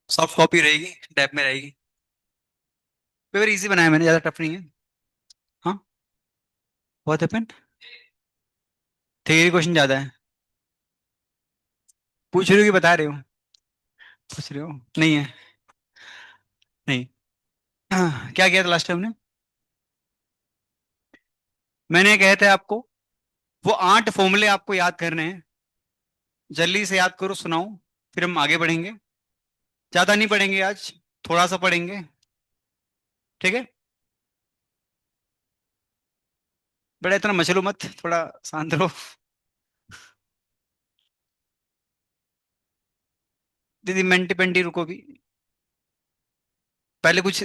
Soft copy रहेगी, tab में रहेगी। पेपर इजी बनाया मैंने, ज्यादा टफ नहीं है। हाँ। बहुत हैपन। थ्योरी क्वेश्चन ज्यादा है। पूछ रही हो कि बता रहे हो? पूछ रहे हो? नहीं है। नहीं। क्या किया था लास्ट टाइम ने? मैंने कहे थे आपको, वो 8 फॉर्मूले आपको याद करने हैं। जल्दी से याद करो, सुनाओ, फिर हम आगे बढ़ेंगे। ज्यादा नहीं पढ़ेंगे आज, थोड़ा सा पढ़ेंगे। ठीक है। बड़ा इतना मचलो मत, थोड़ा शांत रहो। दीदी मेंटी पेंटी रुको भी। पहले कुछ,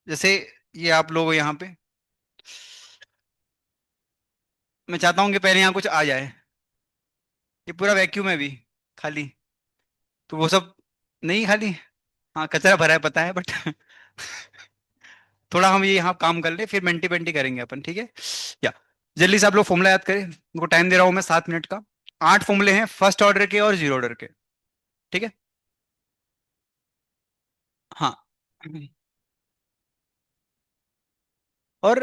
जैसे ये आप लोग हो यहाँ पे, मैं चाहता हूँ कि पहले यहाँ कुछ आ जाए। ये पूरा वैक्यूम है अभी, खाली। तो वो सब नहीं खाली। हाँ कचरा भरा है पता है, बट थोड़ा हम ये यहाँ काम कर ले, फिर मेंटी पेंटी करेंगे अपन, ठीक है। या जल्दी से आप लोग फॉर्मूला याद करें, उनको टाइम दे रहा हूँ मैं 7 मिनट का। 8 फॉर्मूले हैं, फर्स्ट ऑर्डर के और जीरो ऑर्डर के। ठीक है। हाँ। और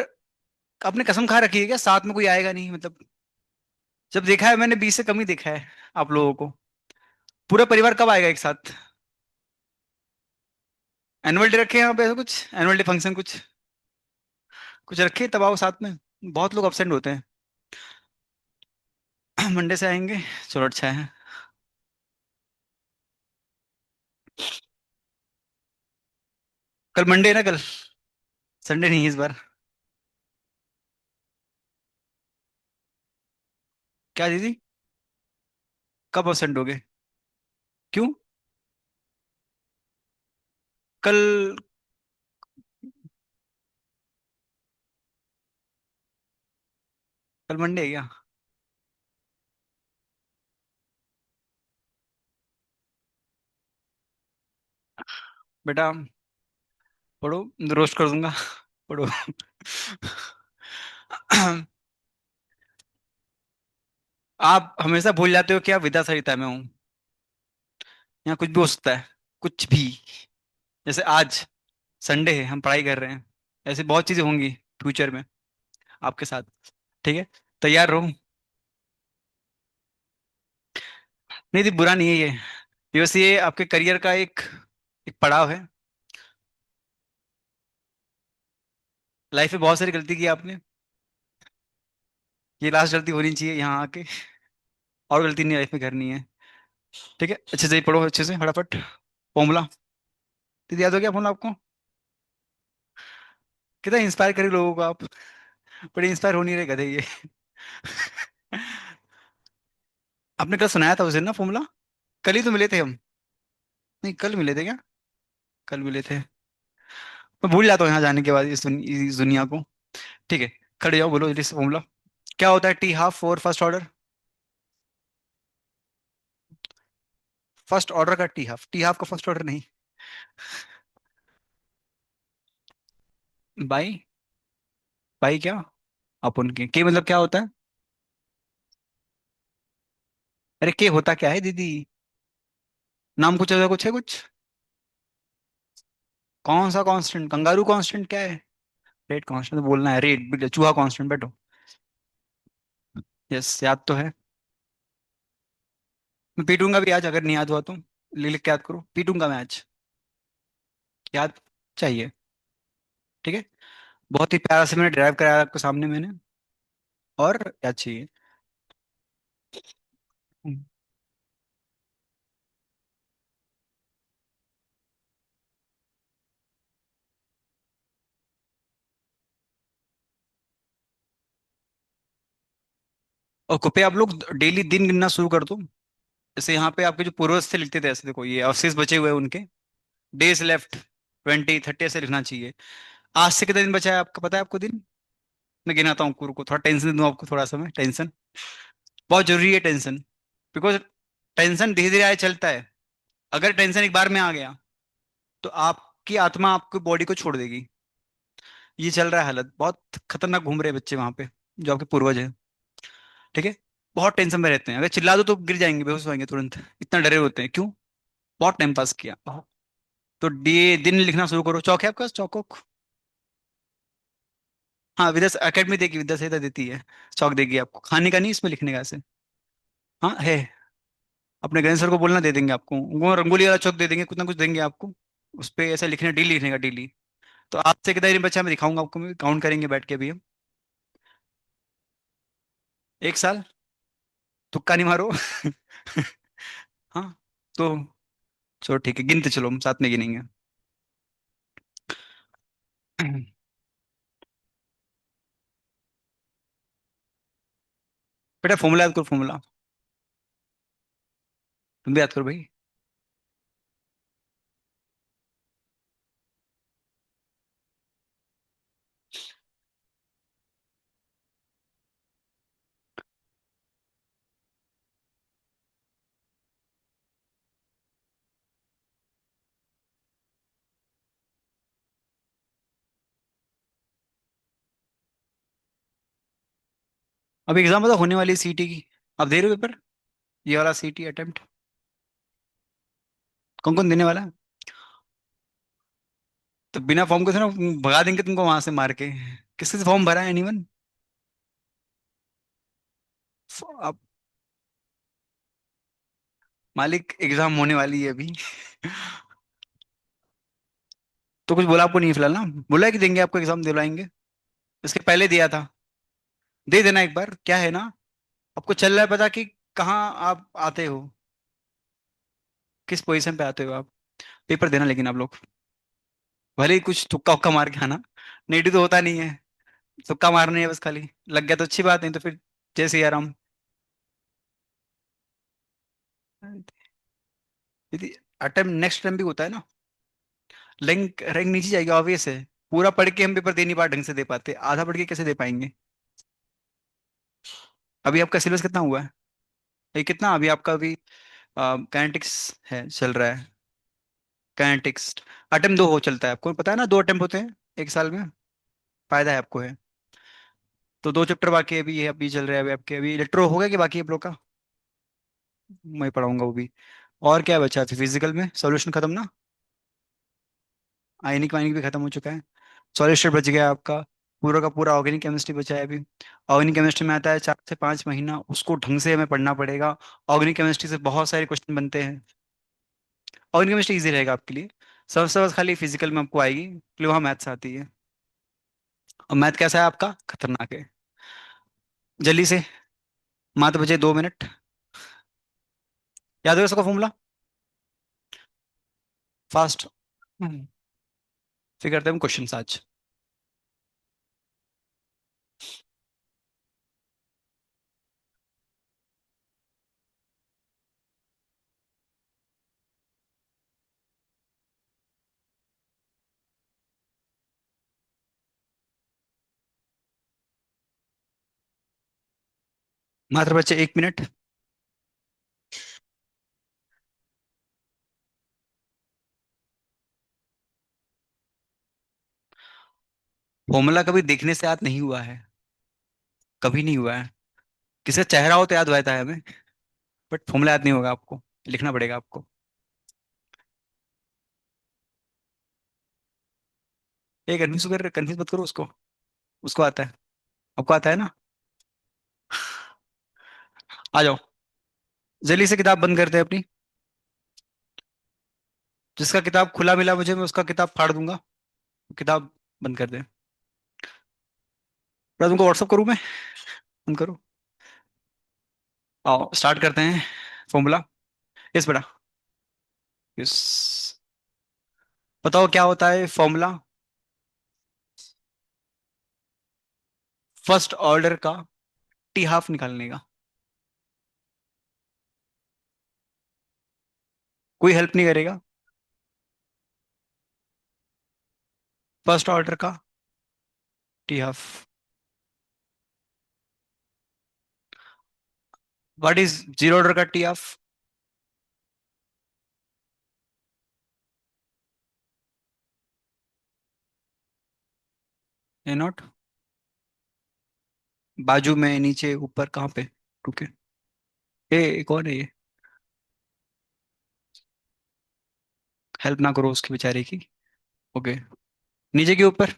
आपने कसम खा रखी है क्या साथ में कोई आएगा नहीं, मतलब? जब देखा है मैंने 20 से कम ही देखा है आप लोगों को। पूरा परिवार कब आएगा एक साथ? एनुअल डे रखे हैं यहाँ पे, ऐसा कुछ एनुअल डे फंक्शन कुछ, कुछ रखे तब आओ साथ में। बहुत लोग अब्सेंट होते हैं। मंडे से आएंगे। चलो अच्छा है। कल मंडे है ना कल? संडे नहीं है इस बार। क्या दीदी? कब अब्सेंट हो गए? क्यों? कल? कल मंडे है क्या? बेटा पढ़ो, रोस्ट कर दूंगा। पढ़ो। आप हमेशा भूल जाते हो कि आप विद्या सरिता में हूँ। यहाँ कुछ भी हो सकता है, कुछ भी। जैसे आज संडे है, हम पढ़ाई कर रहे हैं। ऐसे बहुत चीजें होंगी फ्यूचर में आपके साथ। ठीक है। तैयार रहो। नहीं थी, बुरा नहीं है ये बस ये आपके करियर का एक एक पड़ाव है। लाइफ में बहुत सारी गलती की आपने। ये लास्ट गलती होनी चाहिए यहाँ आके। और गलती नहीं लाइफ में करनी है। ठीक है, अच्छे से ही पढ़ो, अच्छे से फटाफट। फॉर्मूला दीदी याद हो गया फॉर्मूला आपको? कितना इंस्पायर करे लोगों को आप। बड़े इंस्पायर हो नहीं रहे गधे ये। आपने कल सुनाया था उस दिन ना फॉर्मूला? कल ही तो मिले थे हम। नहीं कल मिले थे क्या? कल मिले थे। मैं भूल जाता हूँ यहाँ जाने के बाद इस दुनिया को। ठीक है। खड़े जाओ, बोलो जल्दी से फॉर्मूला। क्या होता है टी हाफ और फर्स्ट ऑर्डर? फर्स्ट ऑर्डर का टी हाफ, टी हाफ का फर्स्ट ऑर्डर नहीं। बाई। बाई क्या? अपन के मतलब क्या होता है? अरे के होता क्या है दीदी? नाम कुछ ऐसा कुछ है कुछ? कौन सा कांस्टेंट? कंगारू कांस्टेंट क्या है? रेट कांस्टेंट तो बोलना है, रेट चूहा कांस्टेंट बैठो। यस याद तो है। मैं पीटूंगा भी आज अगर नहीं याद हुआ तो। लिख लिख के याद करो, पीटूंगा मैं आज। याद चाहिए। ठीक है। बहुत ही प्यारा से मैंने ड्राइव कराया आपके सामने मैंने। और याद चाहिए। हम्म। और कृपया आप लोग डेली दिन गिनना शुरू कर दो। जैसे यहाँ पे आपके जो पूर्वज थे लिखते थे, ऐसे देखो ये अवशेष बचे हुए हैं उनके। डेज लेफ्ट 20 30 ऐसे लिखना चाहिए। आज से कितना दिन बचा है आपका पता है आपको दिन? मैं गिनाता हूँ कुरु को, थोड़ा टेंशन दूं आपको, थोड़ा सा मैं टेंशन। बहुत जरूरी है टेंशन। बिकॉज टेंशन धीरे धीरे आए चलता है। अगर टेंशन एक बार में आ गया तो आपकी आत्मा आपकी बॉडी को छोड़ देगी। ये चल रहा है हालत, बहुत खतरनाक घूम रहे हैं बच्चे वहां पे, जो आपके पूर्वज हैं। ठीक है। बहुत टेंशन में रहते हैं, अगर चिल्ला दो तो गिर जाएंगे, बेहोश हो जाएंगे तुरंत। इतना डरे होते हैं क्यों? बहुत टाइम पास किया बहुत। तो डी दिन लिखना शुरू करो। चौक है आपके पास, चौक वॉक? हाँ, विद्या अकेडमी देगी, विद्या सहायता देती है। चौक देगी आपको, खाने का नहीं, इसमें लिखने का ऐसे। हाँ है। अपने गणेश सर को बोलना, दे देंगे आपको वो रंगोली वाला चौक दे देंगे, कुछ ना कुछ देंगे आपको। उस पे ऐसा लिखने, डेली लिखने का, डेली। तो आपसे कितना दिन बच्चा, मैं दिखाऊंगा आपको, काउंट करेंगे बैठ के अभी हम। 1 साल। तुक्का नहीं मारो। हाँ। तो चलो ठीक है, गिनते चलो, हम साथ में गिनेंगे। बेटा फॉर्मूला याद करो, फॉर्मूला। तुम भी याद करो भाई। अब एग्जाम तो होने वाली है सीटी की। अब दे रहे हो पेपर? ये वाला सीटी अटेम्प्ट? कौन कौन देने वाला है? तो बिना फॉर्म के थे ना, भगा देंगे तुमको वहां से मार के। किसके से फॉर्म भरा है, एनीवन? अब मालिक, एग्जाम होने वाली है अभी। तो कुछ बोला आपको नहीं फिलहाल ना? बोला है कि देंगे आपको, एग्जाम दिलाएंगे। इसके पहले दिया था। दे देना एक बार, क्या है ना। आपको चल रहा है पता कि कहाँ आप आते हो, किस पोजीशन पे आते हो आप। पेपर देना लेकिन आप लोग, भले ही कुछ तुक्का उक्का मार के आना। नेटिव तो होता नहीं है। तुक्का मारने है बस खाली। लग गया तो अच्छी बात, नहीं तो फिर जैसे ही आराम। यदि अटेम्प्ट नेक्स्ट टाइम भी होता है ना, रैंक रैंक नीचे जाएगी, ऑब्वियस है। पूरा पढ़ के हम पेपर दे नहीं पा, ढंग से दे पाते, आधा पढ़ के कैसे दे पाएंगे। अभी आपका सिलेबस कितना हुआ है? ये कितना अभी आपका अभी काइनेटिक्स है, चल रहा है। काइनेटिक्स अटेम्प्ट 2 हो चलता है, आपको पता है ना, 2 अटेम्प्ट होते हैं 1 साल में। फायदा है आपको है। तो 2 चैप्टर बाकी है अभी, ये अभी चल रहा है अभी आपके, अभी इलेक्ट्रो होगा कि बाकी है आप लोग का? मैं पढ़ाऊंगा वो भी। और क्या बचा है फिजिकल में, सॉल्यूशन खत्म ना? आयनिक वायनिक भी खत्म हो चुका है। सॉलिड बच गया आपका। पूरा का पूरा ऑर्गेनिक केमिस्ट्री बचा है अभी। ऑर्गेनिक केमिस्ट्री में आता है 4 से 5 महीना, उसको ढंग से हमें पढ़ना पड़ेगा। ऑर्गेनिक केमिस्ट्री से बहुत सारे क्वेश्चन बनते हैं। ऑर्गेनिक केमिस्ट्री इजी रहेगा आपके लिए। सबसे बस खाली फिजिकल में आपको आएगी, इसलिए वहाँ मैथ्स आती है। और मैथ कैसा है आपका, खतरनाक है। जल्दी से, मात्र बचे 2 मिनट। याद होगा सबका फॉर्मूला? फास्ट। फिर करते हैं हम क्वेश्चन आज। मात्र बचे 1 मिनट। फॉर्मूला कभी देखने से याद नहीं हुआ है, कभी नहीं हुआ है। किसी का चेहरा हो तो याद रहता है हमें, बट फॉर्मूला याद नहीं होगा आपको, लिखना पड़ेगा आपको। ये कन्फ्यूज मत करो उसको। उसको आता है। आपको आता है ना? आ जाओ। जल्दी से किताब बंद करते हैं अपनी। जिसका किताब खुला मिला मुझे, मैं उसका किताब फाड़ दूंगा। किताब बंद कर दे। मैं तुमको व्हाट्सअप करूँ मैं? बंद करो। आओ स्टार्ट करते हैं। फॉर्मूला। यस बेटा। यस। बताओ क्या होता है फॉर्मूला, फर्स्ट ऑर्डर का टी हाफ निकालने का? कोई हेल्प नहीं करेगा। फर्स्ट ऑर्डर का T half. What is zero order का टी हाफ? A not. बाजू में, नीचे, ऊपर, कहाँ पे? रुके। ए कौन है ये? हेल्प ना करो उसकी बेचारे की। ओके, नीचे के ऊपर।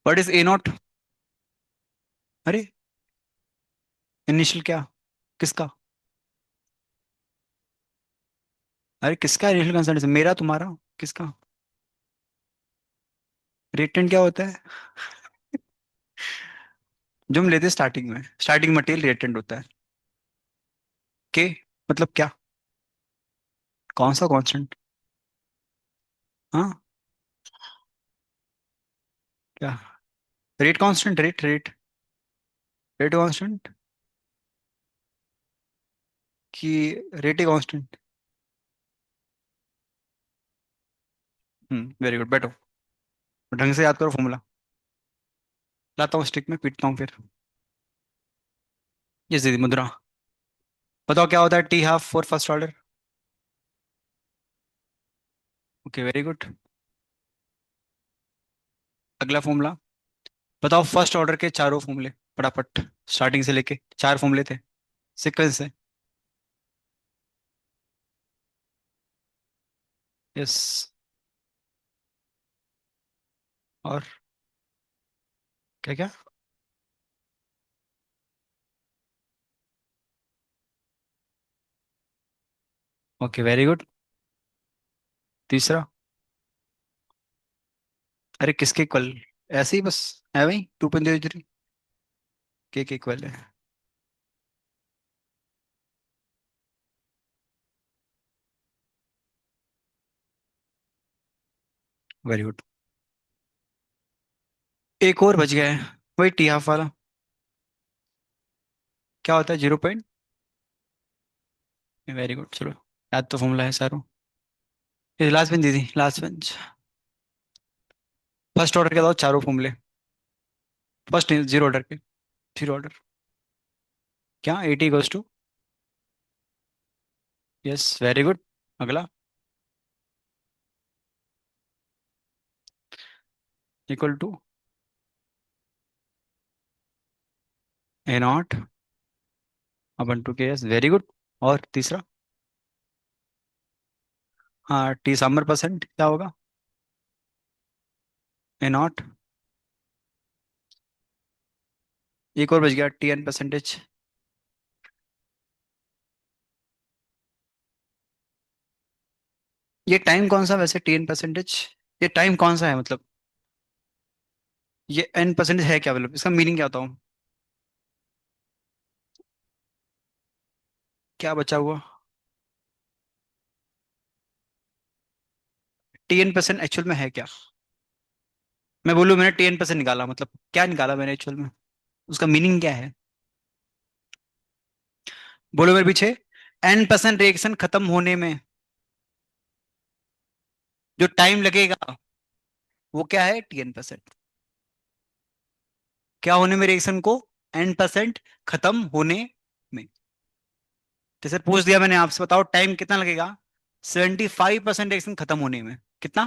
What is a not? अरे, इनिशियल क्या? किसका? अरे किसका इनिशियल कंसर्न? मेरा, तुम्हारा, किसका? रिएक्टेंट क्या होता है? जो हम लेते हैं स्टार्टिंग में, स्टार्टिंग मटेरियल रिएक्टेंट होता है। के मतलब क्या? कौन सा कांस्टेंट? हाँ, क्या? Rate constant, rate rate constant कि रेट ही कांस्टेंट? वेरी गुड, बैठो। ढंग से याद करो फॉर्मूला। लाता हूँ स्टिक में, पीटता हूँ फिर। ये सीधी मुद्रा। बताओ क्या होता है T half for first order? Okay, very good. अगला फॉर्मूला। बताओ फर्स्ट ऑर्डर के चारों फॉर्मूले, फटाफट। स्टार्टिंग से लेके चार फॉर्मूले थे, सीक्वेंस से। यस। और क्या क्या? Okay, very good. तीसरा? अरे किसके इक्वल? ऐसे ही बस, है वही 2.03 के इक्वल है। Very good. एक और बच गया है, वही टी हाफ वाला। क्या होता है 0 पॉइंट? वेरी गुड, चलो। याद तो फॉर्मूला है सारो। ये लास्ट बेंच दीदी, लास्ट बेंच। फर्स्ट ऑर्डर के बताओ चारों फॉर्मूले। फर्स्ट जीरो ऑर्डर के। Zero order. क्या? 80 = यस, वेरी गुड। अगला। Equal to A0 upon two K, yes very good. और तीसरा? हाँ, टी समर परसेंट क्या होगा? A0। एक और बच गया, TN%। ये टाइम कौन सा वैसे, TN%? ये टाइम कौन सा है मतलब? ये N% है क्या, मतलब इसका मीनिंग क्या होता है? क्या बचा हुआ? TN% एक्चुअल में है क्या? मैं बोलूँ मैंने TN% निकाला, मतलब क्या निकाला मैंने एक्चुअल में? उसका मीनिंग क्या है? बोलो मेरे पीछे। N% रिएक्शन खत्म होने में जो टाइम लगेगा, वो क्या है? TN%। क्या होने में रिएक्शन को? N% खत्म होने में। जैसे पूछ दिया मैंने आपसे, बताओ टाइम कितना लगेगा 75% रिएक्शन खत्म होने में, कितना?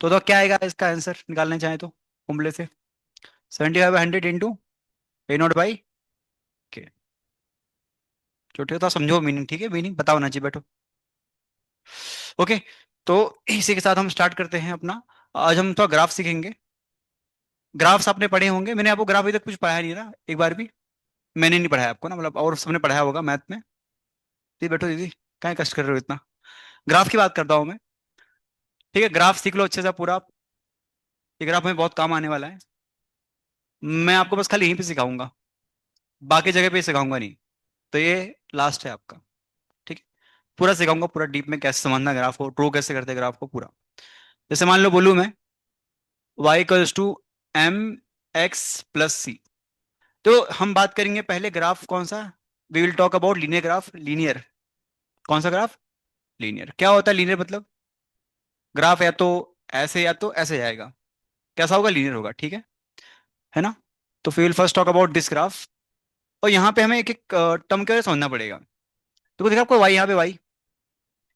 तो क्या आएगा इसका आंसर निकालना चाहे तो फॉर्मूले से? 75/100 इंटू A0 बाई के। छोटे तो समझो मीनिंग, ठीक है, मीनिंग बताओ ना जी, बैठो। ओके, तो इसी के साथ हम स्टार्ट करते हैं अपना। आज हम तो ग्राफ सीखेंगे। ग्राफ्स आपने पढ़े होंगे, मैंने आपको ग्राफ अभी तक कुछ पढ़ाया नहीं ना, एक बार भी। मैंने नहीं पढ़ाया आपको ना, मतलब और सबने पढ़ाया होगा मैथ में। दीदी बैठो दीदी, क्या कष्ट कर रहे हो इतना? ग्राफ की बात करता हूँ मैं। ठीक है, ग्राफ सीख लो अच्छे से पूरा। ये ग्राफ में बहुत काम आने वाला है। मैं आपको बस खाली यहीं पे सिखाऊंगा, बाकी जगह पे सिखाऊंगा नहीं। तो ये लास्ट है आपका। ठीक है, पूरा सिखाऊंगा, पूरा डीप में कैसे समझना ग्राफ को, ड्रॉ कैसे करते हैं ग्राफ को पूरा। जैसे मान लो बोलूँ मैं, y = mx + c। तो हम बात करेंगे पहले ग्राफ कौन सा। We will talk about linear graph, linear. कौन सा ग्राफ? लीनियर। क्या होता है लीनियर मतलब? ग्राफ या तो ऐसे या तो ऐसे जाएगा। कैसा होगा? लीनियर होगा, ठीक है ना? तो we will first talk about this graph. और यहाँ पे हमें एक एक टर्म के वजह समझना पड़ेगा। तो देखो आपको वाई, यहाँ पे वाई,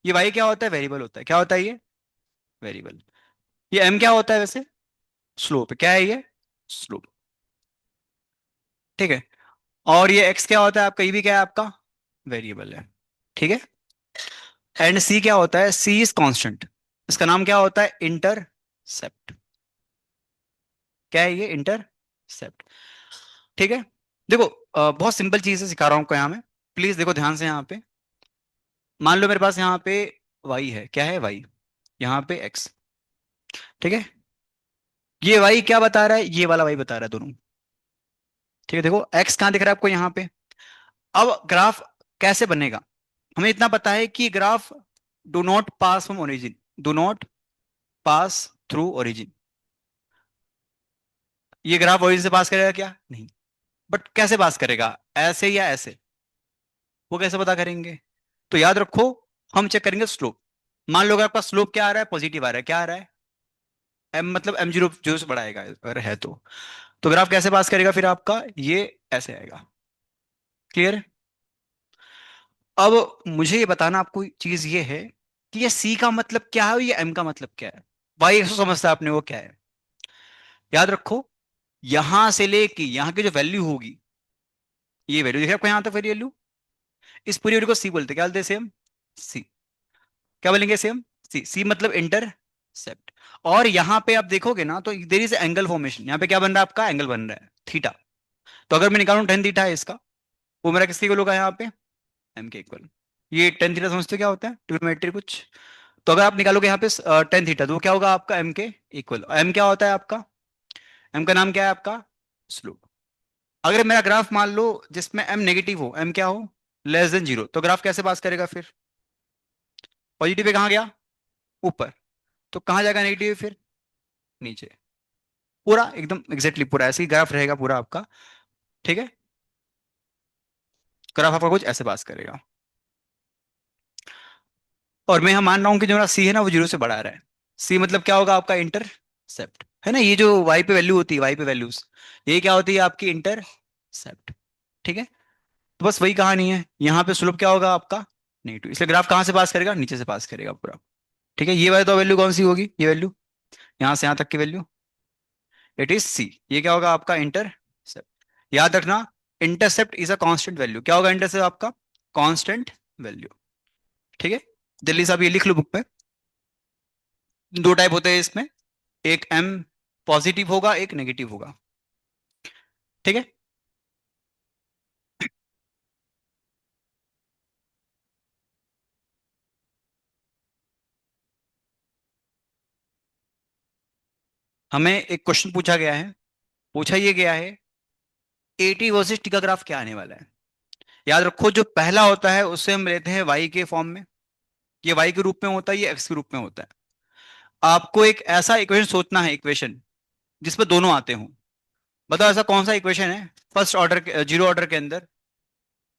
ये वाई क्या होता है? वेरिएबल होता है। क्या होता है ये? वेरिएबल। ये एम क्या होता है वैसे? स्लोप। क्या है ये? स्लोप। ठीक है। और ये एक्स क्या होता है आपका? ये भी क्या है आपका? वेरिएबल है। ठीक है। एंड सी क्या होता है, सी इज कांस्टेंट, इसका नाम क्या होता है, इंटरसेप्ट। क्या है ये, इंटरसेप्ट। ठीक है। देखो बहुत सिंपल चीज है, सिखा रहा हूं आपको यहाँ में, प्लीज देखो ध्यान से यहाँ पे। मान लो मेरे पास यहाँ पे y है, क्या है y, यहाँ पे x। ठीक है। ये y क्या बता रहा है, ये वाला y बता रहा है दोनों। ठीक है, देखो x कहाँ दिख रहा है आपको, यहाँ पे। अब ग्राफ कैसे बनेगा, हमें इतना पता है कि graph do not pass from origin, do not pass through origin. ये ग्राफ ओरिजिन से पास करेगा क्या, नहीं। बट कैसे पास करेगा, ऐसे या ऐसे, वो कैसे पता करेंगे। तो याद रखो, हम चेक करेंगे स्लोप। मान लो अगर आपका स्लोप क्या आ रहा है, पॉजिटिव आ रहा है, क्या आ रहा है, एम मतलब एम जीरो जो से बढ़ाएगा अगर है तो ग्राफ कैसे पास करेगा फिर आपका, ये ऐसे आएगा। क्लियर है। अब मुझे ये बताना आपको चीज ये है कि ये सी का मतलब क्या है और ये एम का मतलब क्या है। वाई एक्स समझता है आपने, वो क्या है, याद रखो। यहां से लेके यहां की जो वैल्यू होगी, ये वैल्यू देखिए आपको यहां तक वैल्यू, इस पूरी वैल्यू को सी बोलते हैं, क्या बोलते हैं, सेम सी। क्या बोलेंगे, सेम सी, सी मतलब इंटरसेप्ट। और यहां पे आप देखोगे ना तो देयर इज एंगल फॉर्मेशन, यहां पे क्या बन रहा है आपका, एंगल बन रहा है थीटा। तो अगर मैं निकालूं टेन थीटा है इसका, वो मेरा किसके इक्वल होगा यहाँ पे, एम के इक्वल। ये टेन थीटा समझते हो क्या होता है, ट्रिग्नोमेट्री कुछ। तो अगर आप निकालोगे यहाँ पे टेन थीटा, तो वो क्या होगा आपका एम के इक्वल। एम क्या होता है आपका, एम का नाम क्या है आपका, स्लोप। अगर मेरा ग्राफ मान लो जिसमें एम नेगेटिव हो, एम क्या हो, लेस देन जीरो, तो ग्राफ कैसे पास करेगा फिर, पॉजिटिव पे कहाँ गया, ऊपर। तो कहाँ जाएगा नेगेटिव फिर, नीचे। पूरा एकदम एग्जैक्टली पूरा ऐसे ही ग्राफ रहेगा पूरा आपका। ठीक है। ग्राफ आपका कुछ ऐसे पास करेगा। और मैं यहाँ मान रहा हूँ कि जो मेरा सी है ना वो जीरो से बढ़ा रहा है। सी मतलब क्या होगा आपका, इंटरसेप्ट है ना, ये जो वाई पे वैल्यू होती है, वाई पे वैल्यूज, ये क्या होती है आपकी, इंटरसेप्ट। ठीक है। तो बस वही कहानी है, यहाँ पे स्लोप क्या होगा आपका, नेगेटिव, इसलिए ग्राफ कहाँ से पास करेगा, नीचे से पास करेगा पूरा। ठीक है। ये वाली तो वैल्यू कौन सी होगी, ये वैल्यू, यहाँ से यहाँ तक की वैल्यू, इट इज सी। ये क्या होगा आपका, इंटरसेप्ट। याद रखना, intercept is a constant value. क्या होगा इंटरसेप्ट आपका, कांस्टेंट वैल्यू। ठीक है। जल्दी से आप ये लिख लो बुक पे। दो टाइप होते हैं इसमें, एक एम पॉजिटिव होगा, एक नेगेटिव होगा। ठीक है। हमें एक क्वेश्चन पूछा गया है, पूछा ये गया है, एटी वर्सेस टी का ग्राफ क्या आने वाला है। याद रखो, जो पहला होता है उससे हम लेते हैं वाई के फॉर्म में, ये वाई के रूप में होता है, ये एक्स के रूप में होता है। आपको एक ऐसा इक्वेशन सोचना है, इक्वेशन जिसमें दोनों आते हों। बताओ ऐसा कौन सा इक्वेशन है फर्स्ट ऑर्डर के, जीरो ऑर्डर के अंदर,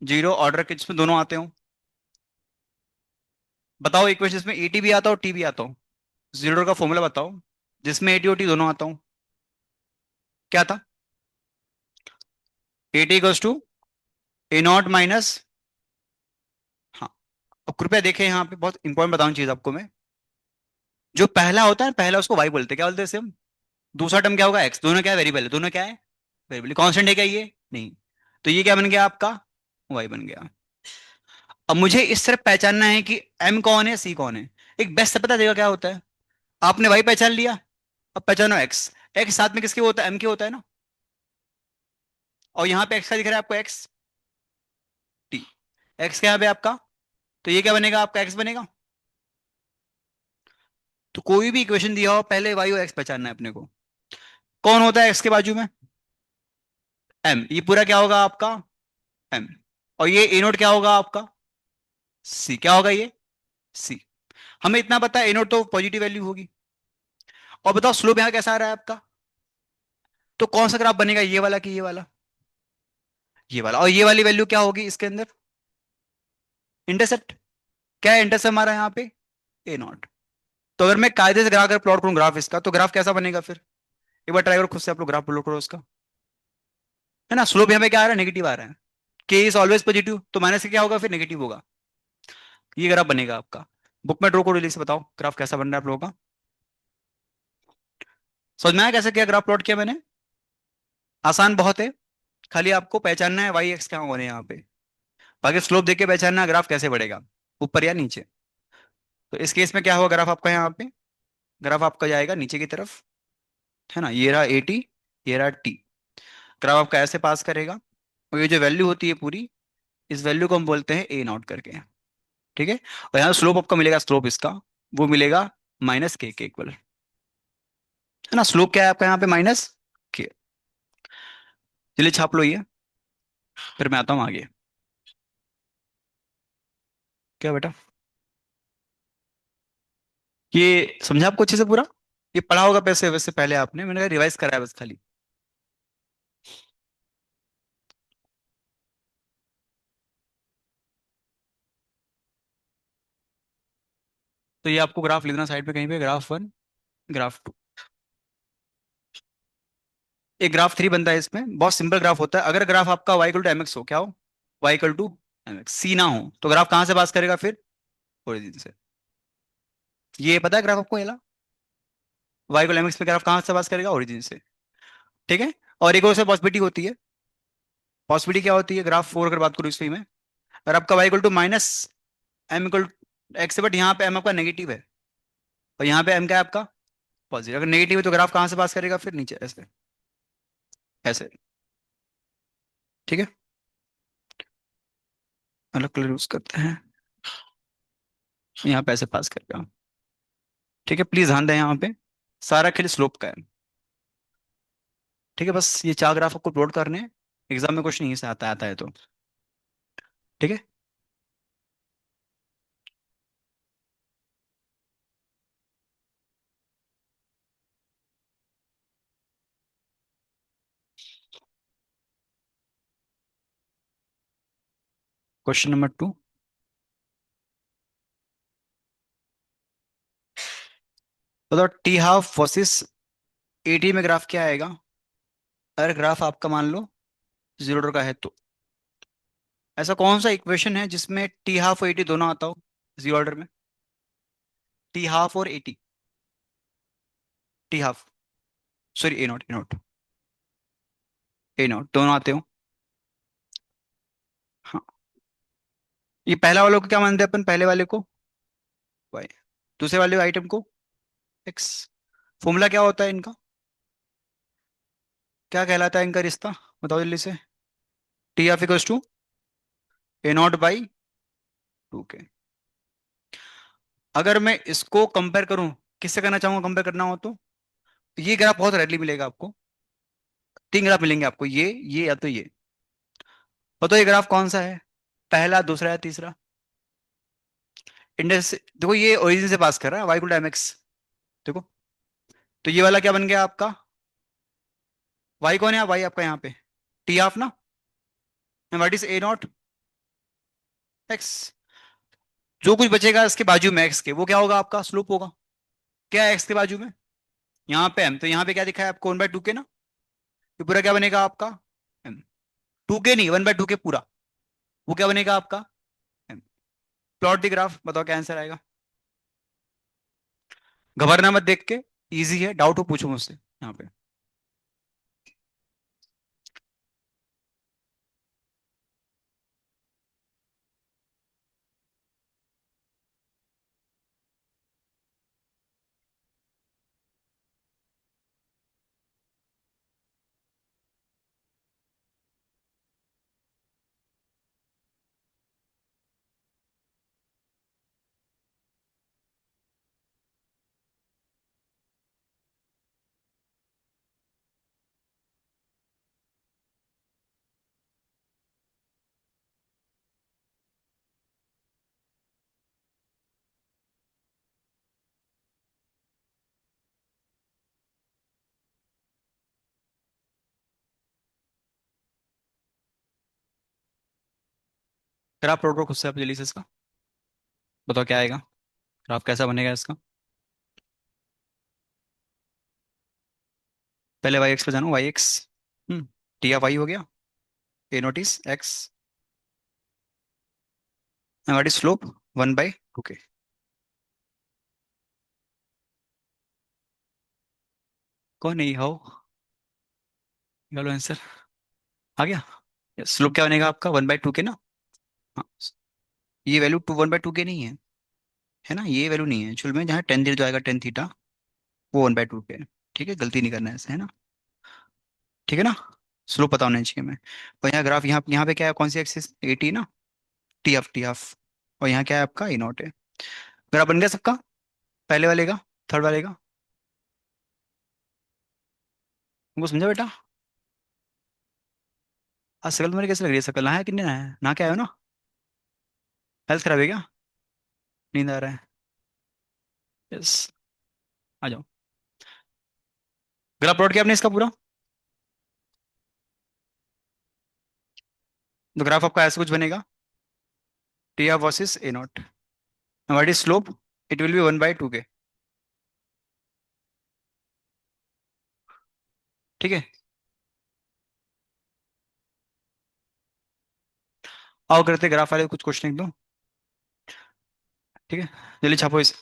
जीरो ऑर्डर के जिसमें दोनों आते हो। बताओ इक्वेशन जिसमें एटी भी आता हो टी भी आता हो, जीरो का फॉर्मूला बताओ जिसमें एटी और टी दोनों आता हो। क्या था, A T equals to A not minus, हाँ। अब कृपया देखें यहाँ पे, बहुत इंपॉर्टेंट बताऊं चीज आपको मैं। जो पहला होता है, पहला उसको वाई बोलते हैं, क्या बोलते हैं इसे हम। दूसरा टर्म क्या होगा, एक्स। दोनों क्या है, वेरिएबल है, दोनों क्या है, वेरिएबल। कांस्टेंट है क्या ये, नहीं। तो ये क्या बन गया आपका, वाई बन गया। अब मुझे इस तरह पहचानना है कि एम कौन है, सी कौन है। एक बेस्ट से पता देगा क्या होता है, आपने वाई पहचान लिया, अब पहचानो एक्स। एक्स साथ में किसके होता है, एम के होता है ना। और यहाँ पे एक्स का दिख रहा है आपको, एक्स टी, एक्स क्या है आपका। तो ये क्या बनेगा आपका, एक्स बनेगा। तो कोई भी इक्वेशन दिया हो, पहले वाई और एक्स पहचानना है अपने को। कौन होता है एक्स के बाजू में, एम। ये पूरा क्या होगा आपका, एम। और ये ए नोट क्या होगा आपका, सी। क्या होगा ये, सी। हमें इतना पता है ए नोट तो पॉजिटिव वैल्यू होगी। और बताओ स्लोप यहाँ कैसा आ रहा है आपका। तो कौन सा ग्राफ बनेगा, ये वाला कि ये वाला, ये वाला। और ये वाली वैल्यू क्या होगी इसके अंदर, इंटरसेप्ट। क्या है इंटरसेप्ट हमारा यहाँ पे, ए नॉट। तो अगर मैं कायदे से ग्राफ अगर प्लॉट करूँ ग्राफ इसका, तो ग्राफ कैसा बनेगा फिर। एक बार ट्राई करो खुद से, आप लोग ग्राफ प्लॉट करो उसका। है ना, स्लोप यहाँ पे क्या आ रहा है, नेगेटिव आ रहा है। के इज ऑलवेज पॉजिटिव, तो माइनस से क्या होगा फिर, नेगेटिव होगा। ये ग्राफ बनेगा आपका। बुक में ड्रॉ करो, जल्दी से बताओ ग्राफ कैसा बन रहा है आप लोगों का। समझ में आया कैसे क्या ग्राफ प्लॉट किया मैंने। आसान बहुत है, खाली आपको पहचानना है वाई एक्स क्या होने यहाँ पे। बाकी स्लोप देख के पहचानना है ग्राफ कैसे बढ़ेगा, ऊपर या नीचे। तो इस केस में क्या होगा ग्राफ आपका यहाँ पे, ग्राफ आपका जाएगा नीचे की तरफ, है ना, ये रहा 80, ये रहा टी। ग्राफ आपका ऐसे पास करेगा, और ये जो वैल्यू होती है पूरी, इस वैल्यू को हम बोलते हैं ए नॉट करके। ठीक है। और यहाँ स्लोप आपका मिलेगा, स्लोप इसका वो मिलेगा माइनस के इक्वल, है ना। स्लोप क्या है आपका यहाँ पे, माइनस के। चलिए छाप लो ये, फिर मैं आता हूँ आगे। क्या बेटा, ये समझा आपको अच्छे से पूरा? ये पढ़ा होगा पैसे वैसे पहले आपने, मैंने कहा रिवाइज कराया बस खाली। तो ये आपको ग्राफ लिखना साइड पे कहीं पे, ग्राफ वन, ग्राफ टू। एक ग्राफ थ्री बनता है, इसमें बहुत सिंपल ग्राफ होता है। अगर ग्राफ आपका y equal to m x हो, क्या हो, y equal to m x, c ना हो, तो ग्राफ कहाँ से पास करेगा फिर, ओरिजिन से। ये पता है ग्राफ आपको, ये y इक्वल एम एक्स में ग्राफ कहाँ से पास करेगा, ओरिजिन से। ठीक है। और एक और से पॉसिबिलिटी होती है, पॉसिबिलिटी क्या होती है, ग्राफ फोर अगर बात करूँ इसमें मैं, अगर आपका y equal to minus m equal x है, बट यहाँ पे m आपका नेगेटिव है, और यहाँ पे m क्या है आपका पॉजिटिव, अगर नेगेटिव है तो ग्राफ कहाँ से पास करेगा फिर, नीचे ऐसे, ऐसे। ठीक है। अलग कलर यूज करते हैं, यहाँ पे ऐसे पास करेगा। ठीक है, प्लीज ध्यान दें यहाँ पे, सारा खेल स्लोप का है। ठीक है, बस ये चार ग्राफ आपको प्लॉट करने हैं, एग्जाम में कुछ नहीं से आता आता है तो। ठीक है। क्वेश्चन नंबर टू, बताओ टी हाफ वर्सेस एटी में ग्राफ क्या आएगा, अगर ग्राफ आपका मान लो जीरो ऑर्डर का है तो। ऐसा कौन सा इक्वेशन है जिसमें टी हाफ और एटी दोनों आता हो जीरो ऑर्डर में, टी हाफ और eighty, T half, sorry A not, A not, A not दोनों आते हो। हाँ, ये पहला वाले को क्या मानते हैं अपन, पहले वाले को वाई, दूसरे वाले आइटम को एक्स। फॉर्मूला क्या होता है इनका, क्या कहलाता है इनका रिश्ता, बताओ जल्दी से। T half equals to A not by two K. अगर मैं इसको कंपेयर करूं, किससे करना चाहूंगा कंपेयर करना हो तो, ये ग्राफ बहुत रेडली मिलेगा आपको, तीन ग्राफ मिलेंगे आपको, ये या तो ये। बताओ ये ग्राफ कौन सा है, पहला, दूसरा या तीसरा। इंडेक्स देखो, ये ओरिजिन से पास कर रहा है, y equal to m x. देखो, तो ये वाला क्या बन गया आपका, वाई कौन है, वाई आपका यहाँ पे टी हाफ ना, and what is a not, x. जो कुछ बचेगा इसके बाजू में एक्स के, वो क्या होगा आपका स्लोप होगा। क्या है एक्स के बाजू में, यहाँ पे एम, तो यहाँ पे क्या दिखा है आपको, वन बाय टू के ना, ये पूरा क्या बनेगा आपका एम, टू के नहीं, वन बाय टू के पूरा, वो क्या बनेगा आपका एम। प्लॉट द ग्राफ, बताओ क्या आंसर आएगा। घबरना मत देख के, इजी है, डाउट हो पूछो मुझसे यहाँ पे। फिर आप प्लॉट करो खुद से, आप जल्दी से इसका बताओ क्या आएगा, ग्राफ कैसा बनेगा इसका। पहले वाई एक्स पे जानो, y x, t of y हो गया, a notice x, and what is slope, one by two के। कौन नहीं हो, चलो आंसर आ गया। स्लोप क्या बनेगा आपका, वन बाई टू के ना। हाँ, ये value two one by two के नहीं है, है ना, ये वैल्यू नहीं है एक्चुअल में, जहाँ टेन जो आएगा टेन थीटा, वो 1/2 पे है। ठीक है, गलती नहीं करना है ऐसे, है ना। ठीक है ना, स्लोप पता होना चाहिए हमें। और यहाँ ग्राफ, यहाँ पे क्या है, कौन सी एक्सिस, 80 ना, टी ऑफ। और यहाँ क्या है आपका, ई नॉट है। ग्राफ बन गया सबका, पहले वाले का, थर्ड वाले का। तुमको समझा बेटा। आज शकल मेरी कैसे लग रही है, शकल नहा है कि नहीं नहाया है, नहा के आए हो ना। हेल्थ खराब है क्या, नींद आ रहा है। यस, आ जाओ। ग्राफ प्लॉट किया आपने इसका पूरा, तो ग्राफ आपका ऐसा कुछ बनेगा, T of versus A not. What is slope, it will be 1/2 के। ठीक है, आओ करते ग्राफ वाले कुछ क्वेश्चन, एक दो। ठीक है, जल्दी छापो इस।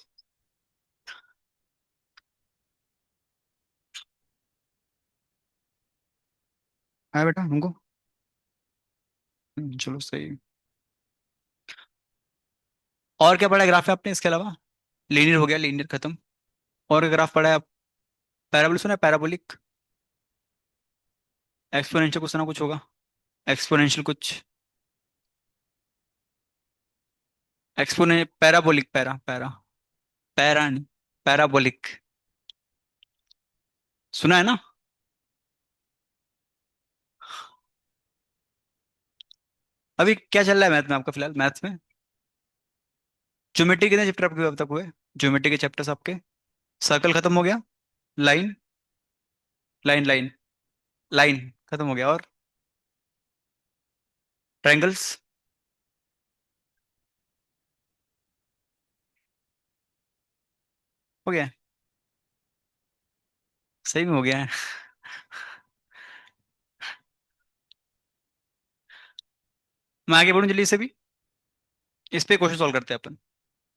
आया बेटा हमको। चलो सही। और क्या पढ़ा है ग्राफ है आपने इसके अलावा, लीनियर हो गया, लीनियर खत्म। और ग्राफ पढ़ा है आप, पैराबोलिक सुना है, पैराबोलिक। एक्सपोनेंशियल कुछ सुना, कुछ होगा, एक्सपोनेंशियल कुछ। एक्सपोने पैराबोलिक, पैरा पैरा, पैरा नहीं, पैराबोलिक, सुना है ना। अभी क्या चल रहा है मैथ में आपका, फिलहाल मैथ्स में ज्योमेट्री कितने चैप्टर आपके अब तक हुए, ज्योमेट्री के चैप्टर्स आपके। सर्कल खत्म हो गया, लाइन, लाइन लाइन, लाइन खत्म हो गया, और ट्रायंगल्स हो गया, सही में हो गया है। मैं आगे बढ़ूं जल्दी से भी, इस पे क्वेश्चन सॉल्व करते हैं अपन।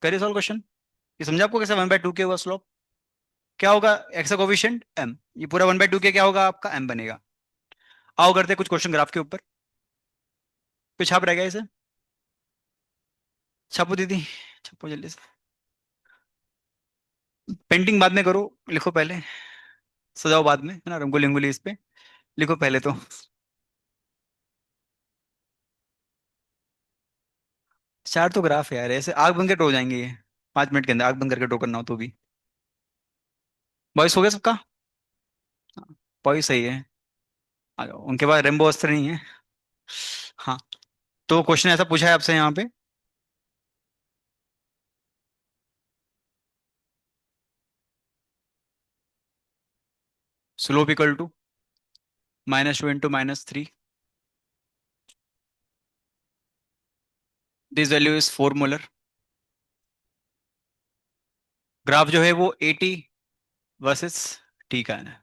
करिए सॉल्व क्वेश्चन। ये समझा आपको कैसे 1/2 के हुआ स्लोप, क्या होगा, एक्स का कोफिशिएंट एम, ये पूरा 1/2 के क्या होगा आपका, एम बनेगा। आओ करते हैं कुछ क्वेश्चन ग्राफ के ऊपर। पे छाप रहेगा इसे, छापो दीदी, छापो जल्दी से। पेंटिंग बाद में करो, लिखो पहले, सजाओ बाद में, है ना, रंगोली रंगोली इस पे, लिखो पहले तो। चार तो ग्राफ है यार, ऐसे आग बंद के ड्रॉ हो जाएंगे ये, 5 मिनट के अंदर आग बंद करके ड्रॉ करना हो तो भी। बॉयस हो गया सबका, बॉयस सही है। आ जाओ, उनके पास रेम्बो अस्त्र नहीं है। हाँ, तो क्वेश्चन ऐसा पूछा है आपसे यहाँ पे, slope equal to -2 × -3, this value is 4 molar. Graph जो है वो 80 वर्सेस टी का है।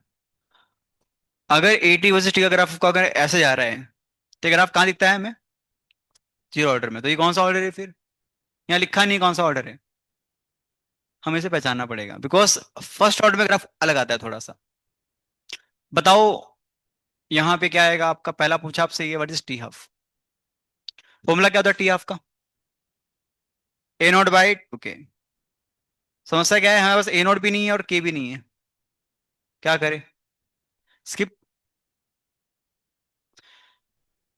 अगर 80 वर्सेस टी का ग्राफ को अगर ऐसे जा रहा है, तो ग्राफ कहाँ दिखता है हमें, जीरो ऑर्डर में, तो ये कौन सा ऑर्डर है फिर, यहाँ लिखा नहीं कौन सा ऑर्डर है, हमें इसे पहचानना पड़ेगा, बिकॉज फर्स्ट ऑर्डर में ग्राफ अलग आता है थोड़ा सा। बताओ, यहाँ पे क्या आएगा आपका, पहला पूछा आपसे ये, what is T half, formula क्या होता है टी हाफ का, A0/2 के। समस्या क्या है, हमारे पास A0 भी नहीं है और के भी नहीं है, क्या करें, स्किप,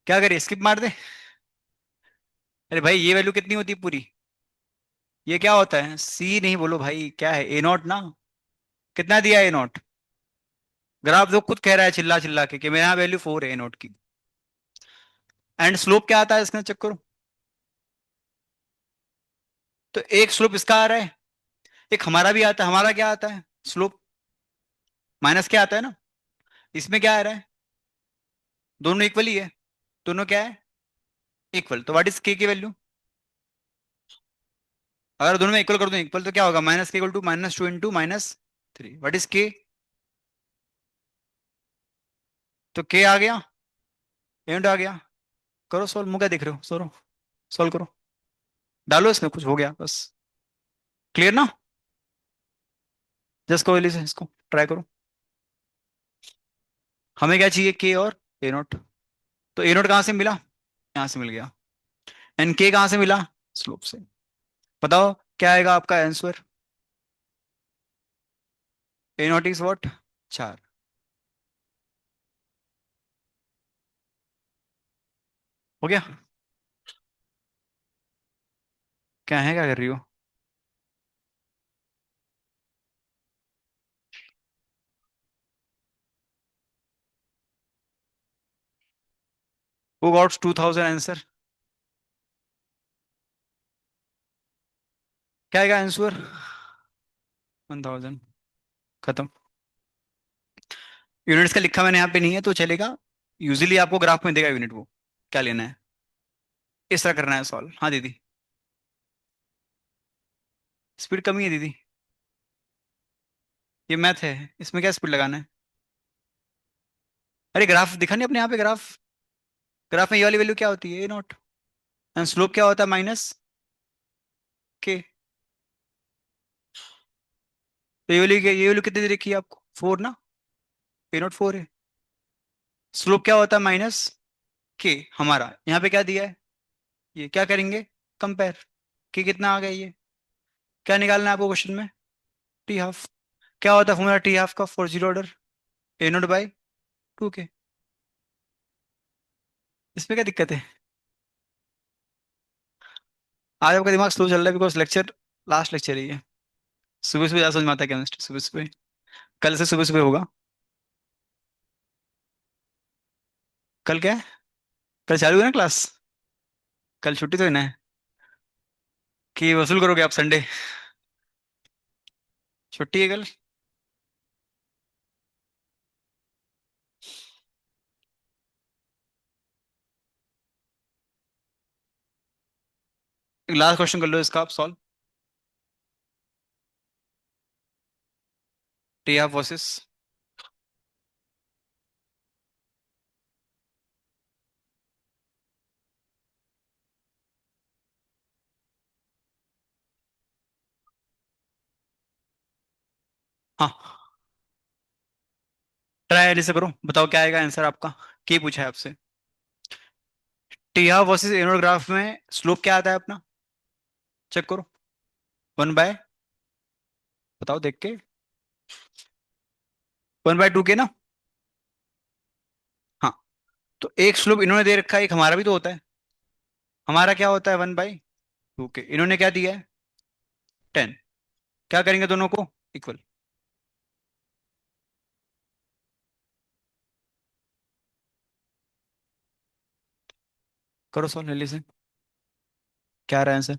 क्या करें, स्किप मार दे। अरे भाई ये वैल्यू कितनी होती है पूरी, ये क्या होता है, सी नहीं बोलो भाई, क्या है, A0 ना, कितना दिया A0, ग्राफ जो खुद कह रहा है चिल्ला चिल्ला के कि मेरे यहाँ वैल्यू 4 है A0 की। एंड स्लोप क्या आता है इसका चेक करो, तो एक स्लोप इसका आ रहा है, एक हमारा भी आता है, हमारा क्या आता है स्लोप, माइनस क्या आता है ना, इसमें क्या आ रहा है, दोनों इक्वल ही है, दोनों क्या है, इक्वल, तो व्हाट इज के की वैल्यू, अगर दोनों में इक्वल कर दूं, इक्वल तो क्या होगा, माइनस के इक्वल टू -2 × -3, व्हाट इज के, तो के आ गया, एंड आ गया। करो सॉल्व, मुझे क्या देख रहे हो, सोलो सॉल्व करो, डालो इसमें, कुछ हो गया बस, क्लियर ना। जस्ट को वैल्यू से इसको ट्राई करो, हमें क्या चाहिए, के और A0, तो A0 कहाँ से मिला, यहाँ से मिल गया, एंड के कहाँ से मिला, स्लोप से। बताओ क्या आएगा आपका answer. A not is what? 4। हो गया? क्या है, क्या कर रही हो? Who gots 2000 answer? क्या आएगा आंसर? 1000। खत्म। यूनिट्स का लिखा मैंने यहाँ पे नहीं है तो चलेगा। यूजुअली आपको ग्राफ में देगा यूनिट वो। क्या लेना है? इस तरह करना है सॉल्व। हाँ दीदी। स्पीड कमी है दीदी। ये मैथ है, इसमें क्या स्पीड लगाना है? अरे ग्राफ दिखा नहीं अपने यहाँ पे ग्राफ? ग्राफ में ये वाली वैल्यू क्या होती है? ए नॉट। एंड स्लोप क्या होता है? माइनस के। तो ये वाली कितनी दे रखी है आपको? 4 ना? ए नॉट 4 है। स्लोप क्या होता है? माइनस के। हमारा यहाँ पे क्या दिया है? ये क्या करेंगे? कंपेयर। के कितना आ गया ये? क्या निकालना है आपको क्वेश्चन में? T half. क्या होता है फॉर्मूला टी हाफ का for zero order? A not by 2 के। इसमें क्या दिक्कत है? आज आपका दिमाग स्लो चल रहा है बिकॉज लेक्चर, लास्ट लेक्चर ही है। सुबह सुबह ज्यादा समझ में आता है केमिस्ट्री सुबह सुबह। कल से सुबह सुबह होगा। कल क्या है? कल चालू है ना क्लास? कल छुट्टी तो है ना? कि वसूल करोगे आप संडे? छुट्टी है कल। लास्ट क्वेश्चन कर लो इसका आप सॉल्व। T half versus. हाँ, ट्राई ऐसे करो, बताओ क्या आएगा आंसर आपका। क्या पूछा है आपसे? T half versus anode graph में स्लोप क्या आता है अपना? चेक करो। 1 बाय, बताओ देख के। 1/2 के ना? हाँ। तो एक स्लोप इन्होंने दे रखा है, एक हमारा भी तो होता है। हमारा क्या होता है? 1/2 के। इन्होंने क्या दिया है? 10। क्या करेंगे दोनों को? इक्वल। करो सॉल्व जल्दी से। क्या आ रहा है आंसर?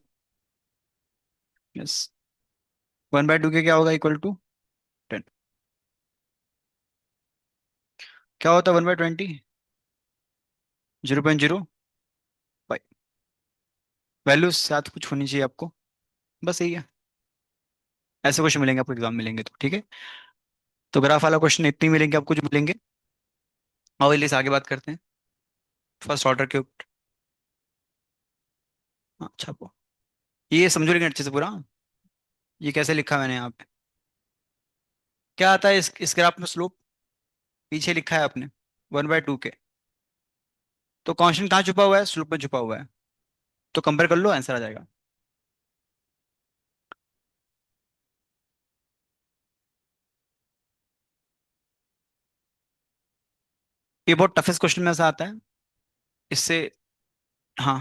यस। 1/2 के क्या होगा? Equal to 10। क्या होता है 1/20? 0.05। वैल्यू साथ कुछ होनी चाहिए आपको। बस यही है। ऐसे क्वेश्चन मिलेंगे आपको, एग्जाम मिलेंगे तो ठीक है। तो ग्राफ वाला क्वेश्चन इतने ही मिलेंगे आपको जो मिलेंगे। और इस आगे बात करते हैं फर्स्ट ऑर्डर के ऊपर। हाँ, अच्छा वो ये समझो लेकिन अच्छे से पूरा। ये कैसे लिखा मैंने यहाँ पे? क्या आता है इस ग्राफ में स्लोप? पीछे लिखा है आपने 1/2 के। तो कांस्टेंट कहाँ छुपा हुआ है? स्लोप में छुपा हुआ है। तो कंपेयर कर लो, आंसर आ जाएगा। ये बहुत टफेस्ट क्वेश्चन में से आता है। इससे, हाँ,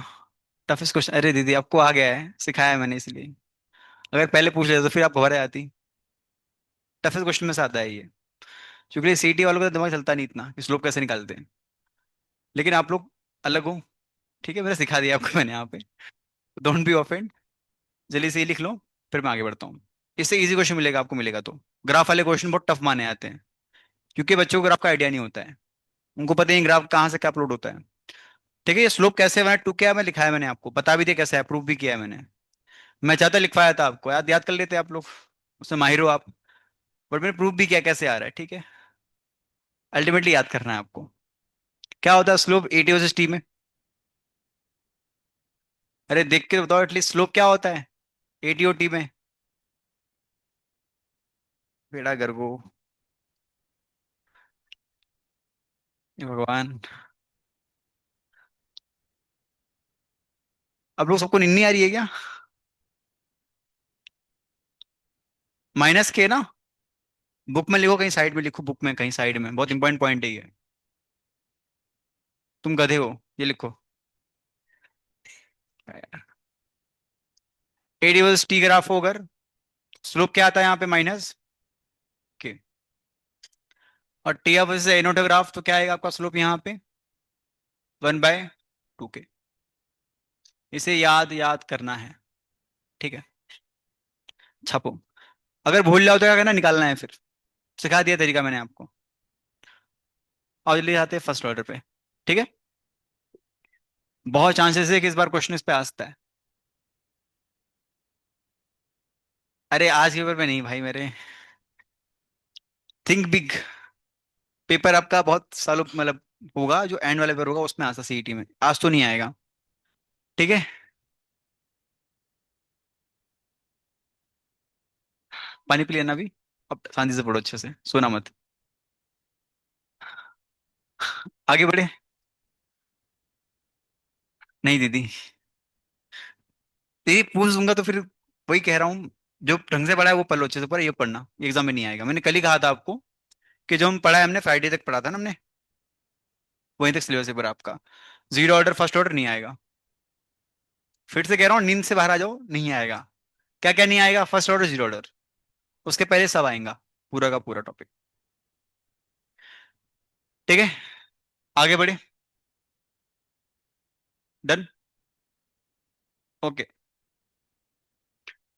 टफेस्ट क्वेश्चन। अरे दीदी आपको आ गया है, सिखाया है मैंने इसलिए। अगर पहले पूछ लेते तो फिर आप भरे आती। टफेस्ट क्वेश्चन में से आता है ये। क्योंकि सीटी वालों का तो दिमाग चलता नहीं इतना कि स्लोप कैसे निकालते हैं। लेकिन आप लोग अलग हो। ठीक है, मैंने सिखा दिया आपको मैंने यहाँ पे। Don't be offend. जल्दी से ये लिख लो, फिर मैं आगे बढ़ता हूँ। इससे इजी क्वेश्चन मिलेगा आपको, मिलेगा तो। ग्राफ वाले क्वेश्चन बहुत टफ माने आते हैं क्योंकि बच्चों को ग्राफ का आइडिया नहीं होता है। उनको पता नहीं ग्राफ कहाँ से क्या अपलोड होता है। ठीक है, ये स्लोप कैसे बना, टू क्या मैं लिखाया मैंने आपको, बता भी दिया कैसे है, प्रूफ भी किया है मैंने। मैं चाहता लिखवाया था आपको, याद याद कर लेते आप लोग। उसमें माहिर हो आप। बट मैंने प्रूफ भी किया कैसे आ रहा है, ठीक है। अल्टीमेटली याद करना है आपको। क्या होता है स्लोप एटी वर्सेस टी में? अरे देख के बताओ एटलीस्ट, स्लोप क्या होता है एटी और टी में? बेड़ा गर्गो। हे भगवान। अब लोग सबको निन्नी आ रही है क्या? माइनस के ना, बुक में लिखो, कहीं साइड में लिखो, बुक में कहीं साइड में, बहुत इंपॉर्टेंट पॉइंट है ये। तुम गधे हो, ये लिखो। एडिवल्स टी ग्राफ हो अगर, स्लोप क्या आता है यहाँ पे, माइनस के। और टी ऑफ से एनोटोग्राफ तो क्या आएगा आपका स्लोप यहाँ पे, 1/2 के। इसे याद याद करना है, ठीक है। छापो। अगर भूल जाओ तो क्या करना, निकालना है फिर। सिखा दिया तरीका मैंने आपको। और जल्दी आते हैं फर्स्ट ऑर्डर पे, ठीक है। बहुत चांसेस है कि इस बार क्वेश्चन इस पे आ सकता है। अरे आज के पेपर में नहीं भाई मेरे, थिंक बिग। पेपर आपका बहुत सालों मतलब होगा, जो एंड वाला पेपर होगा उसमें आता सीईटी में, आज तो नहीं आएगा, ठीक है। पानी पी लेना भी। अब शांति से पढ़ो, अच्छे से सोना मत। आगे बढ़े। नहीं दीदी, दीदी पूछ दूंगा तो फिर वही कह रहा हूँ, जो ढंग से पढ़ा है वो पढ़ लो अच्छे से, पर ये पढ़ना एग्जाम में नहीं आएगा। मैंने कल ही कहा था आपको कि जो हम पढ़ा है, हमने फ्राइडे तक पढ़ा था ना हमने, वहीं तक सिलेबस है पर आपका। जीरो ऑर्डर फर्स्ट ऑर्डर नहीं आएगा। फिर से कह रहा हूँ, नींद से बाहर आ जाओ, नहीं आएगा। क्या क्या नहीं आएगा, फर्स्ट ऑर्डर जीरो ऑर्डर, उसके पहले सब आएगा, पूरा का पूरा टॉपिक, ठीक है। आगे बढ़े। डन। ओके।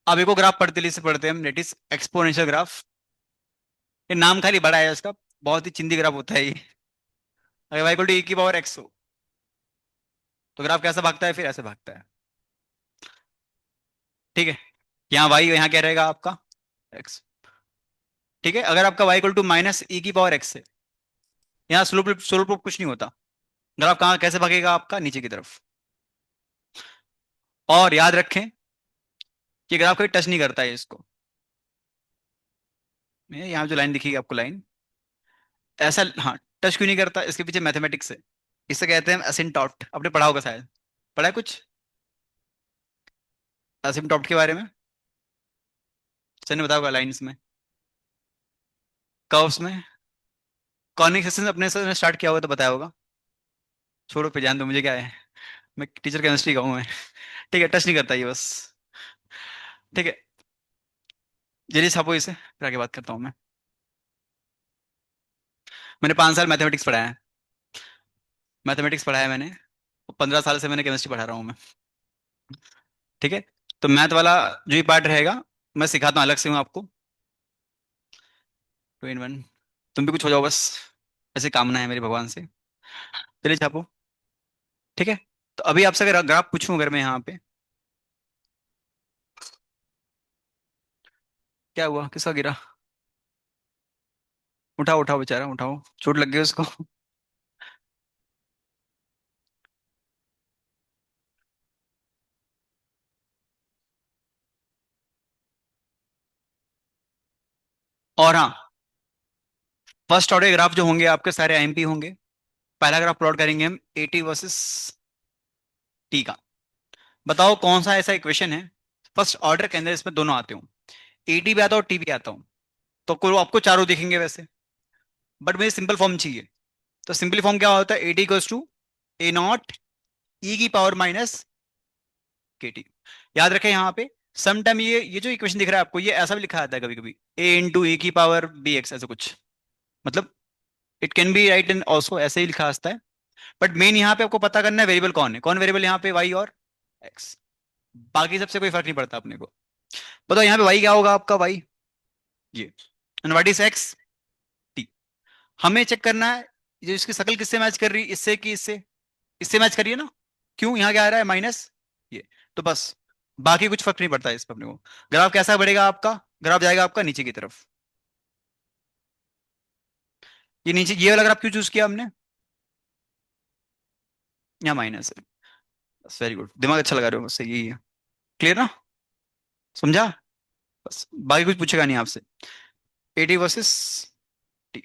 अब एक और ग्राफ पढ़ते से पढ़ते हैं हम, लेट इज एक्सपोनेंशियल ग्राफ। ये नाम खाली बड़ा है इसका, बहुत ही चिंदी ग्राफ होता है ये। अगर वाई इक्वल टू e की पावर x हो, तो ग्राफ कैसा भागता है, फिर ऐसे भागता है, ठीक है। यहाँ y, यहाँ क्या रहेगा आपका, x, ठीक है। अगर आपका y इक्वल टू माइनस ई की पावर x है, यहाँ स्लोप स्लोप कुछ नहीं होता, ग्राफ कहाँ कैसे भागेगा आपका, नीचे की तरफ। और याद रखें कि ग्राफ कभी टच नहीं करता है इसको। यहाँ जो लाइन दिखेगी आपको, लाइन ऐसा, हाँ, टच क्यों नहीं करता, इसके पीछे मैथमेटिक्स है। इसे कहते हैं असिम्टॉट, आपने पढ़ा होगा शायद, पढ़ा है कुछ असिम्टॉट के बारे में। सर ने बताया होगा लाइंस में, कर्व्स में। कॉनिक सेक्शन अपने सर ने स्टार्ट किया होगा तो बताया होगा। छोड़ो पे, जान दो, मुझे क्या है, मैं टीचर केमिस्ट्री का हूँ मैं। ठीक है, टच नहीं करता ये बस, ठीक है। जल्दी छापो इसे, फिर आगे बात करता हूँ मैं। मैंने 5 साल मैथमेटिक्स पढ़ाया है, मैथमेटिक्स पढ़ाया है मैंने, 15 साल से मैंने केमिस्ट्री पढ़ा रहा हूँ मैं, ठीक है। तो मैथ वाला जो ये पार्ट रहेगा, मैं सिखाता हूँ अलग से हूँ आपको, 2 in 1। तुम भी कुछ हो जाओ बस, ऐसे कामना है मेरे भगवान से। चलिए छापो, ठीक है। तो अभी आपसे अगर ग्राफ पूछूं, अगर मैं यहाँ पे, क्या हुआ, किसका गिरा, उठाओ उठाओ बेचारा, उठाओ, चोट लग गई उसको। और हाँ, फर्स्ट ऑर्डर ग्राफ जो होंगे आपके सारे आईएमपी होंगे। पहला ग्राफ प्लॉट करेंगे हम, एटी वर्सेस टी का। बताओ कौन सा ऐसा इक्वेशन है फर्स्ट ऑर्डर के अंदर इसमें दोनों आते हो, एटी भी आता हो टी भी आता हो। तो कुल आपको चारों दिखेंगे वैसे, बट मुझे सिंपल फॉर्म चाहिए। तो सिंपल फॉर्म क्या होता है, AT equals to A naught e की पावर माइनस के टी। याद रखें यहाँ पे, सम टाइम ये जो इक्वेशन दिख रहा है आपको, ये ऐसा भी लिखा जाता है कभी कभी, ए इंटू ई की पावर बी एक्स, ऐसा कुछ, मतलब it can be right in also, ऐसे ही लिखा आता है। बट मेन यहाँ पे आपको पता करना है वेरिएबल कौन है, कौन वेरिएबल यहाँ पे, वाई और एक्स। बाकी सबसे कोई फर्क नहीं पड़ता अपने को। बताओ यहाँ पे वाई क्या होगा आपका, वाई ये, and what is x, T. हमें चेक करना है जो इसकी शक्ल किससे मैच कर रही है, इससे कि इससे, इससे मैच करिए ना। क्यों, यहाँ क्या आ रहा है, माइनस ये, तो बस, बाकी कुछ फर्क नहीं पड़ता है इस पर अपने को। ग्राफ कैसा बढ़ेगा आपका, ग्राफ जाएगा आपका नीचे की तरफ। ये नीचे ये वाला ग्राफ क्यों चूज किया हमने, यहाँ माइनस है, बस वेरी गुड, दिमाग अच्छा लगा रहे हो, बस यही है। क्लियर ना, समझा, बस बाकी कुछ पूछेगा नहीं आपसे। Eighty versus T.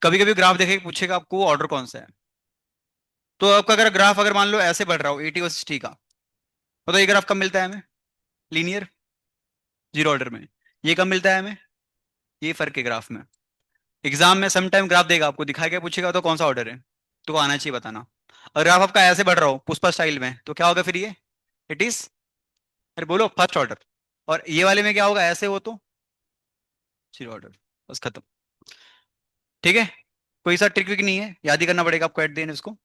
कभी कभी ग्राफ देखे पूछेगा आपको ऑर्डर कौन सा है। तो आपका अगर ग्राफ अगर मान लो ऐसे बढ़ रहा हो, एटी वर्सेस टी का, बताओ ये ग्राफ कब मिलता है हमें, लीनियर, जीरो ऑर्डर में। ये कब मिलता है हमें? ये फर्क है ग्राफ में। एग्जाम में सम टाइम ग्राफ देगा आपको, दिखा के पूछेगा तो कौन सा ऑर्डर है, तो आना चाहिए बताना। और ग्राफ आपका ऐसे बढ़ रहा हो पुष्पा स्टाइल में, तो क्या होगा फिर ये? इट इज, अरे बोलो, फर्स्ट ऑर्डर। और ये वाले में क्या होगा, ऐसे हो तो जीरो ऑर्डर। बस खत्म। ठीक है। कोई सा ट्रिक विक नहीं है, याद ही करना पड़ेगा आपको एट द एंड इसको।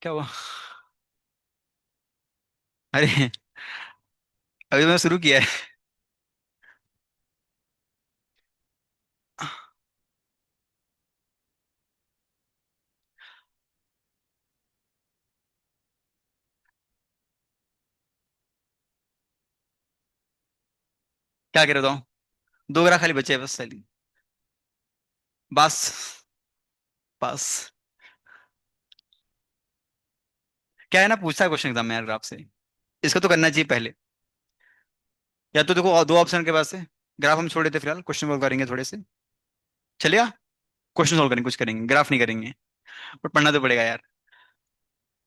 क्या हुआ? अरे अभी तो मैंने शुरू किया है। क्या कह रहा हूँ? दो ग्राफ खाली बचे हैं बस साली। बस। बस। क्या है ना, पूछता है क्वेश्चन एग्जाम में यार ग्राफ से, इसको तो करना चाहिए पहले। या तो देखो दो ऑप्शन के पास है। ग्राफ हम छोड़ देते फिलहाल, क्वेश्चन सॉल्व करेंगे थोड़े से। चलिए, क्वेश्चन सॉल्व करेंगे, कुछ करेंगे, ग्राफ नहीं करेंगे। पर पढ़ना तो पड़ेगा यार।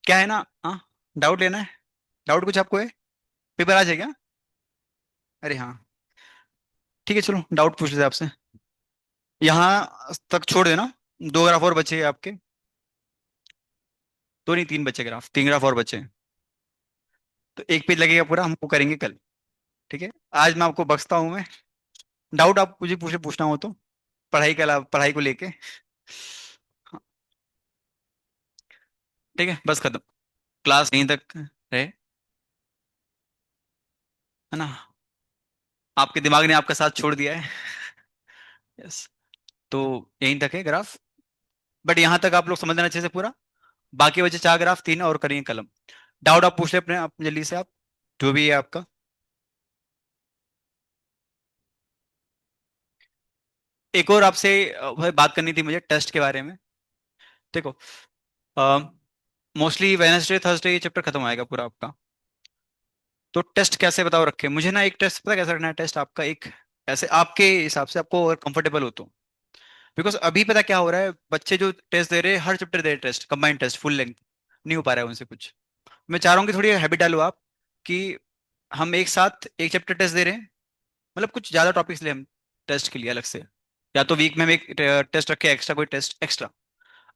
क्या है ना, हाँ, डाउट लेना है। डाउट कुछ आपको है? पेपर आ जाए क्या? अरे हाँ। ठीक है, चलो डाउट पूछ लेते हैं आपसे। यहाँ तक छोड़ देना। दो ग्राफ और बचे हैं आपके। दो नहीं, तीन बचे ग्राफ, तीन ग्राफ और बचे हैं। तो एक पेज लगेगा पूरा, हमको करेंगे कल। ठीक है। आज मैं आपको बख्शता हूँ मैं। डाउट आप मुझे पूछना हो तो, पढ़ाई के अलावा, पढ़ाई को लेके। हाँ, ठीक है, बस खत्म। क्लास यहीं तक है। है ना? आपके दिमाग ने आपका साथ छोड़ दिया है। यस। तो यहीं तक है ग्राफ। बट यहाँ तक आप लोग समझ लेना अच्छे से पूरा। बाकी बचे चार ग्राफ, तीन और करेंगे कलम। डाउट आप पूछ ले अपने आप जल्दी से आप, जो भी है आपका। एक और आपसे भाई बात करनी थी मुझे टेस्ट के बारे में। देखो, मोस्टली वेनसडे थर्सडे ये चैप्टर खत्म आएगा पूरा आपका। तो टेस्ट कैसे बताओ रखे मुझे ना, एक टेस्ट पता कैसे रखना है टेस्ट आपका, एक ऐसे आपके हिसाब से आपको अगर कंफर्टेबल हो तो। बिकॉज अभी पता क्या हो रहा है, बच्चे जो टेस्ट दे रहे हैं हर चैप्टर दे रहे test, combined test full length, नहीं हो पा रहा है उनसे कुछ। मैं चाह रहा हूँ कि थोड़ी हैबिट डालो आप, कि हम एक साथ एक चैप्टर टेस्ट दे रहे हैं, मतलब कुछ ज्यादा टॉपिक्स ले हम टेस्ट के लिए अलग से। या तो वीक में हम एक टेस्ट रखे एक्स्ट्रा, कोई टेस्ट एक्स्ट्रा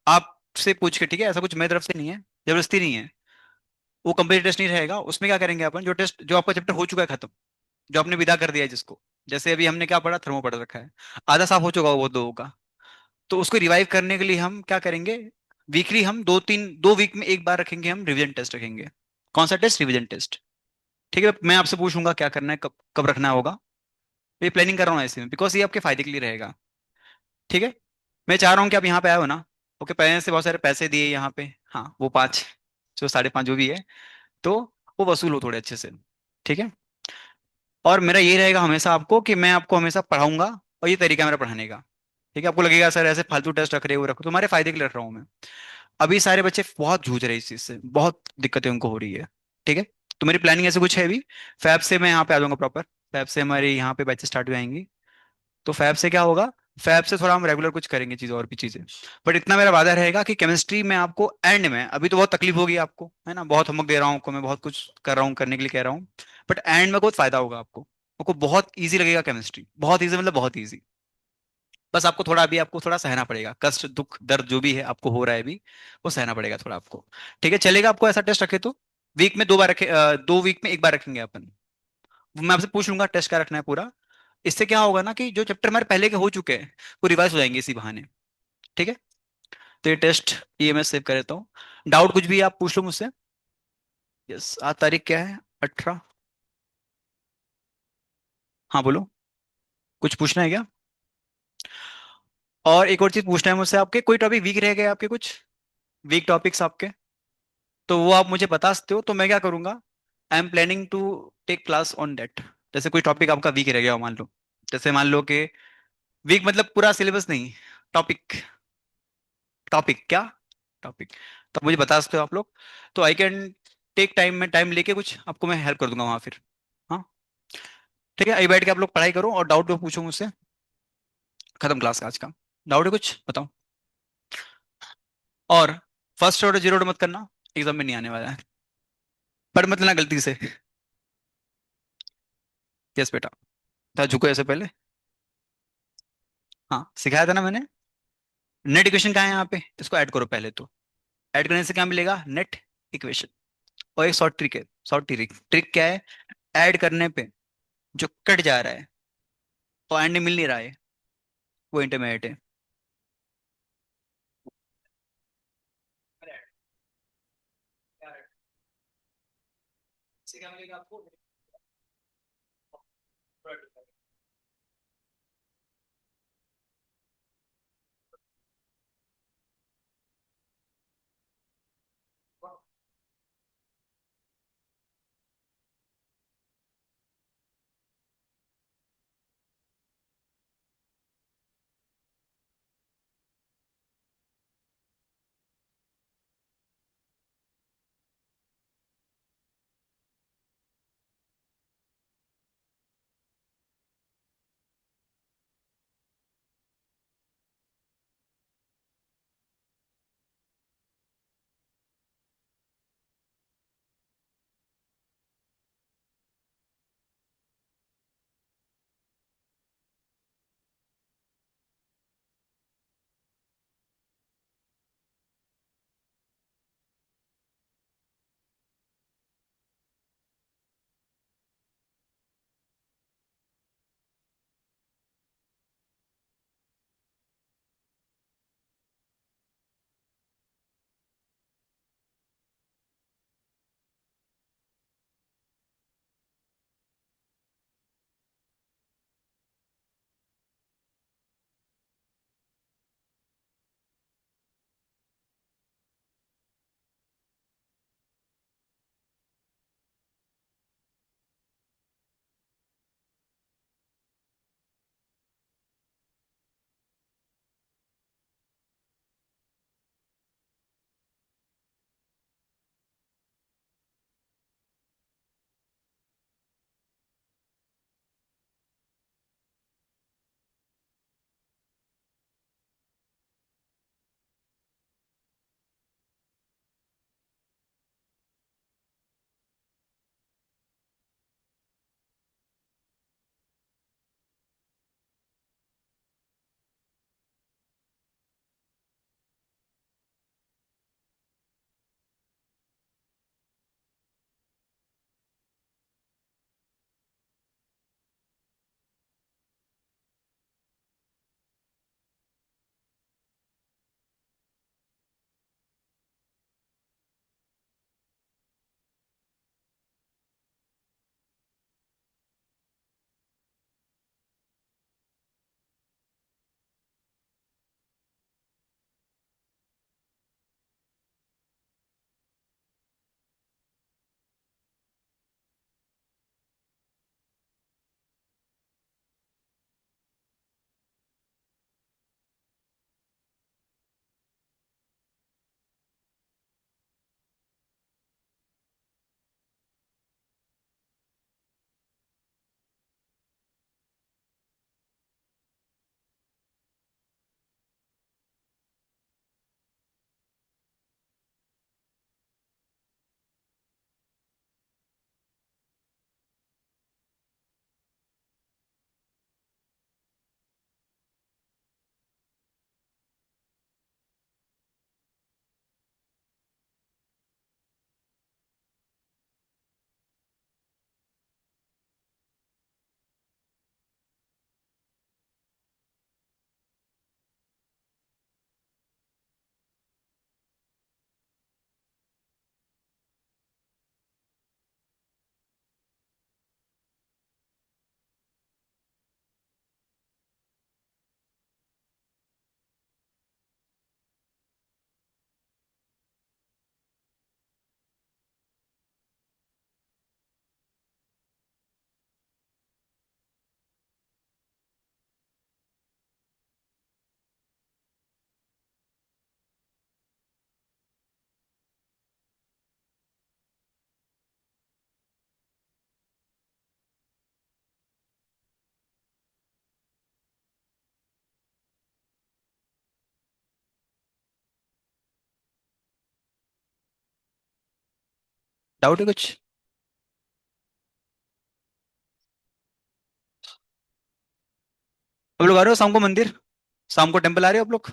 आपसे पूछ के, ठीक है, ऐसा कुछ मेरी तरफ से नहीं है, जबरदस्ती नहीं है। वो कंप्लीट टेस्ट नहीं रहेगा, उसमें क्या करेंगे अपन, जो टेस्ट जो आपका चैप्टर हो चुका है खत्म, जो आपने विदा कर दिया है जिसको, जैसे अभी हमने क्या पढ़ा, थर्मो पढ़ रखा है, आधा साफ हो चुका होगा वो दो का। तो उसको रिवाइव करने के लिए हम क्या करेंगे, वीकली हम दो तीन, दो वीक में एक बार रखेंगे, हम रिवीजन टेस्ट रखेंगे। कौन सा टेस्ट? Revision test. ठीक है, मैं आपसे पूछूंगा क्या करना है, कब कब रखना होगा। ये प्लानिंग कर रहा हूँ ऐसे में, बिकॉज ये आपके फायदे के लिए रहेगा। ठीक है। मैं चाह रहा हूँ कि आप यहाँ पे आए हो ना। ओके, पेरेंट्स से बहुत सारे पैसे दिए यहाँ पे, हाँ वो पाँच, जो साढ़े पाँच जो भी है, तो वो वसूल हो थोड़े अच्छे से। ठीक है। और मेरा ये रहेगा हमेशा आपको, कि मैं आपको हमेशा पढ़ाऊंगा, और ये तरीका है मेरा पढ़ाने का। ठीक है, आपको लगेगा सर ऐसे फालतू टेस्ट रख रहे हो, रखो, तुम्हारे फायदे के लिए रख रहा हूँ मैं। अभी सारे बच्चे बहुत जूझ रहे हैं इस चीज से, बहुत दिक्कतें उनको हो रही है। ठीक है। तो मेरी प्लानिंग ऐसे कुछ है अभी। फैब से मैं यहाँ पे आ जाऊंगा प्रॉपर। फैब से हमारे यहाँ पे बैचेस स्टार्ट हो जाएंगी। तो फैब से क्या होगा, फैब से थोड़ा हम रेगुलर कुछ करेंगे चीज़, और भी चीज़ें। बट इतना मेरा वादा रहेगा कि केमिस्ट्री में आपको एंड में, अभी तो बहुत तकलीफ होगी आपको, है ना, बहुत होमवर्क दे रहा हूँ आपको, मैं बहुत कुछ कर रहा हूँ, करने के लिए कह रहा हूँ। बट एंड में बहुत फायदा होगा आपको। आपको बहुत ईजी लगेगा केमिस्ट्री, बहुत ईजी मतलब बहुत ईजी। बस आपको थोड़ा, अभी आपको थोड़ा सहना पड़ेगा, कष्ट दुख दर्द जो भी है आपको हो रहा है अभी, वो सहना पड़ेगा थोड़ा आपको। ठीक है, चलेगा आपको ऐसा टेस्ट रखे तो? वीक में दो बार रखे, दो वीक में एक बार रखेंगे अपन। मैं आपसे पूछ लूंगा टेस्ट क्या रखना है पूरा। इससे क्या होगा ना, कि जो चैप्टर हमारे पहले के हो चुके हैं वो रिवाइज हो जाएंगे इसी बहाने। ठीक है। तो ये टेस्ट, ये मैं सेव कर लेता हूँ। डाउट कुछ भी आप पूछ लो मुझसे। यस, आज तारीख क्या है? 18। हाँ बोलो, कुछ पूछना है क्या? और एक और चीज पूछना है मुझसे, आपके कोई टॉपिक वीक रह गए आपके कुछ, वीक टॉपिक्स आपके, तो वो आप मुझे बता सकते हो, तो मैं क्या करूंगा, I am planning to take class on that. जैसे कोई टॉपिक आपका वीक रह गया हो मान लो, जैसे मान लो कि वीक मतलब पूरा सिलेबस नहीं, टॉपिक, टॉपिक क्या, टॉपिक, तो मुझे बता सकते हो आप लोग। तो आई कैन टेक टाइम, में टाइम लेके कुछ आपको मैं हेल्प कर दूंगा वहां फिर। हाँ। ठीक है, अभी बैठ के आप लोग पढ़ाई करो और डाउट तो पूछो मुझसे। खत्म क्लास का आज का। डाउट है कुछ बताओ। और फर्स्ट ऑर्डर जीरो ऑर्डर मत करना, एग्जाम में नहीं आने वाला है। पढ़ मत लेना गलती से। यस बेटा। था झुको ऐसे पहले। हाँ सिखाया था ना मैंने। नेट इक्वेशन कहाँ है यहाँ पे, इसको ऐड करो पहले तो। ऐड करने से क्या मिलेगा, नेट इक्वेशन। और एक शॉर्ट ट्रिक है, शॉर्ट ट्रिक, ट्रिक क्या है, ऐड करने पे जो कट जा रहा है और एंड में मिल नहीं रहा है, वो इंटरमीडिएट है। इससे क्या मिलेगा आपको। डाउट है कुछ? अब लोग आ रहे हो शाम को मंदिर? शाम को टेम्पल आ रहे हो आप लोग?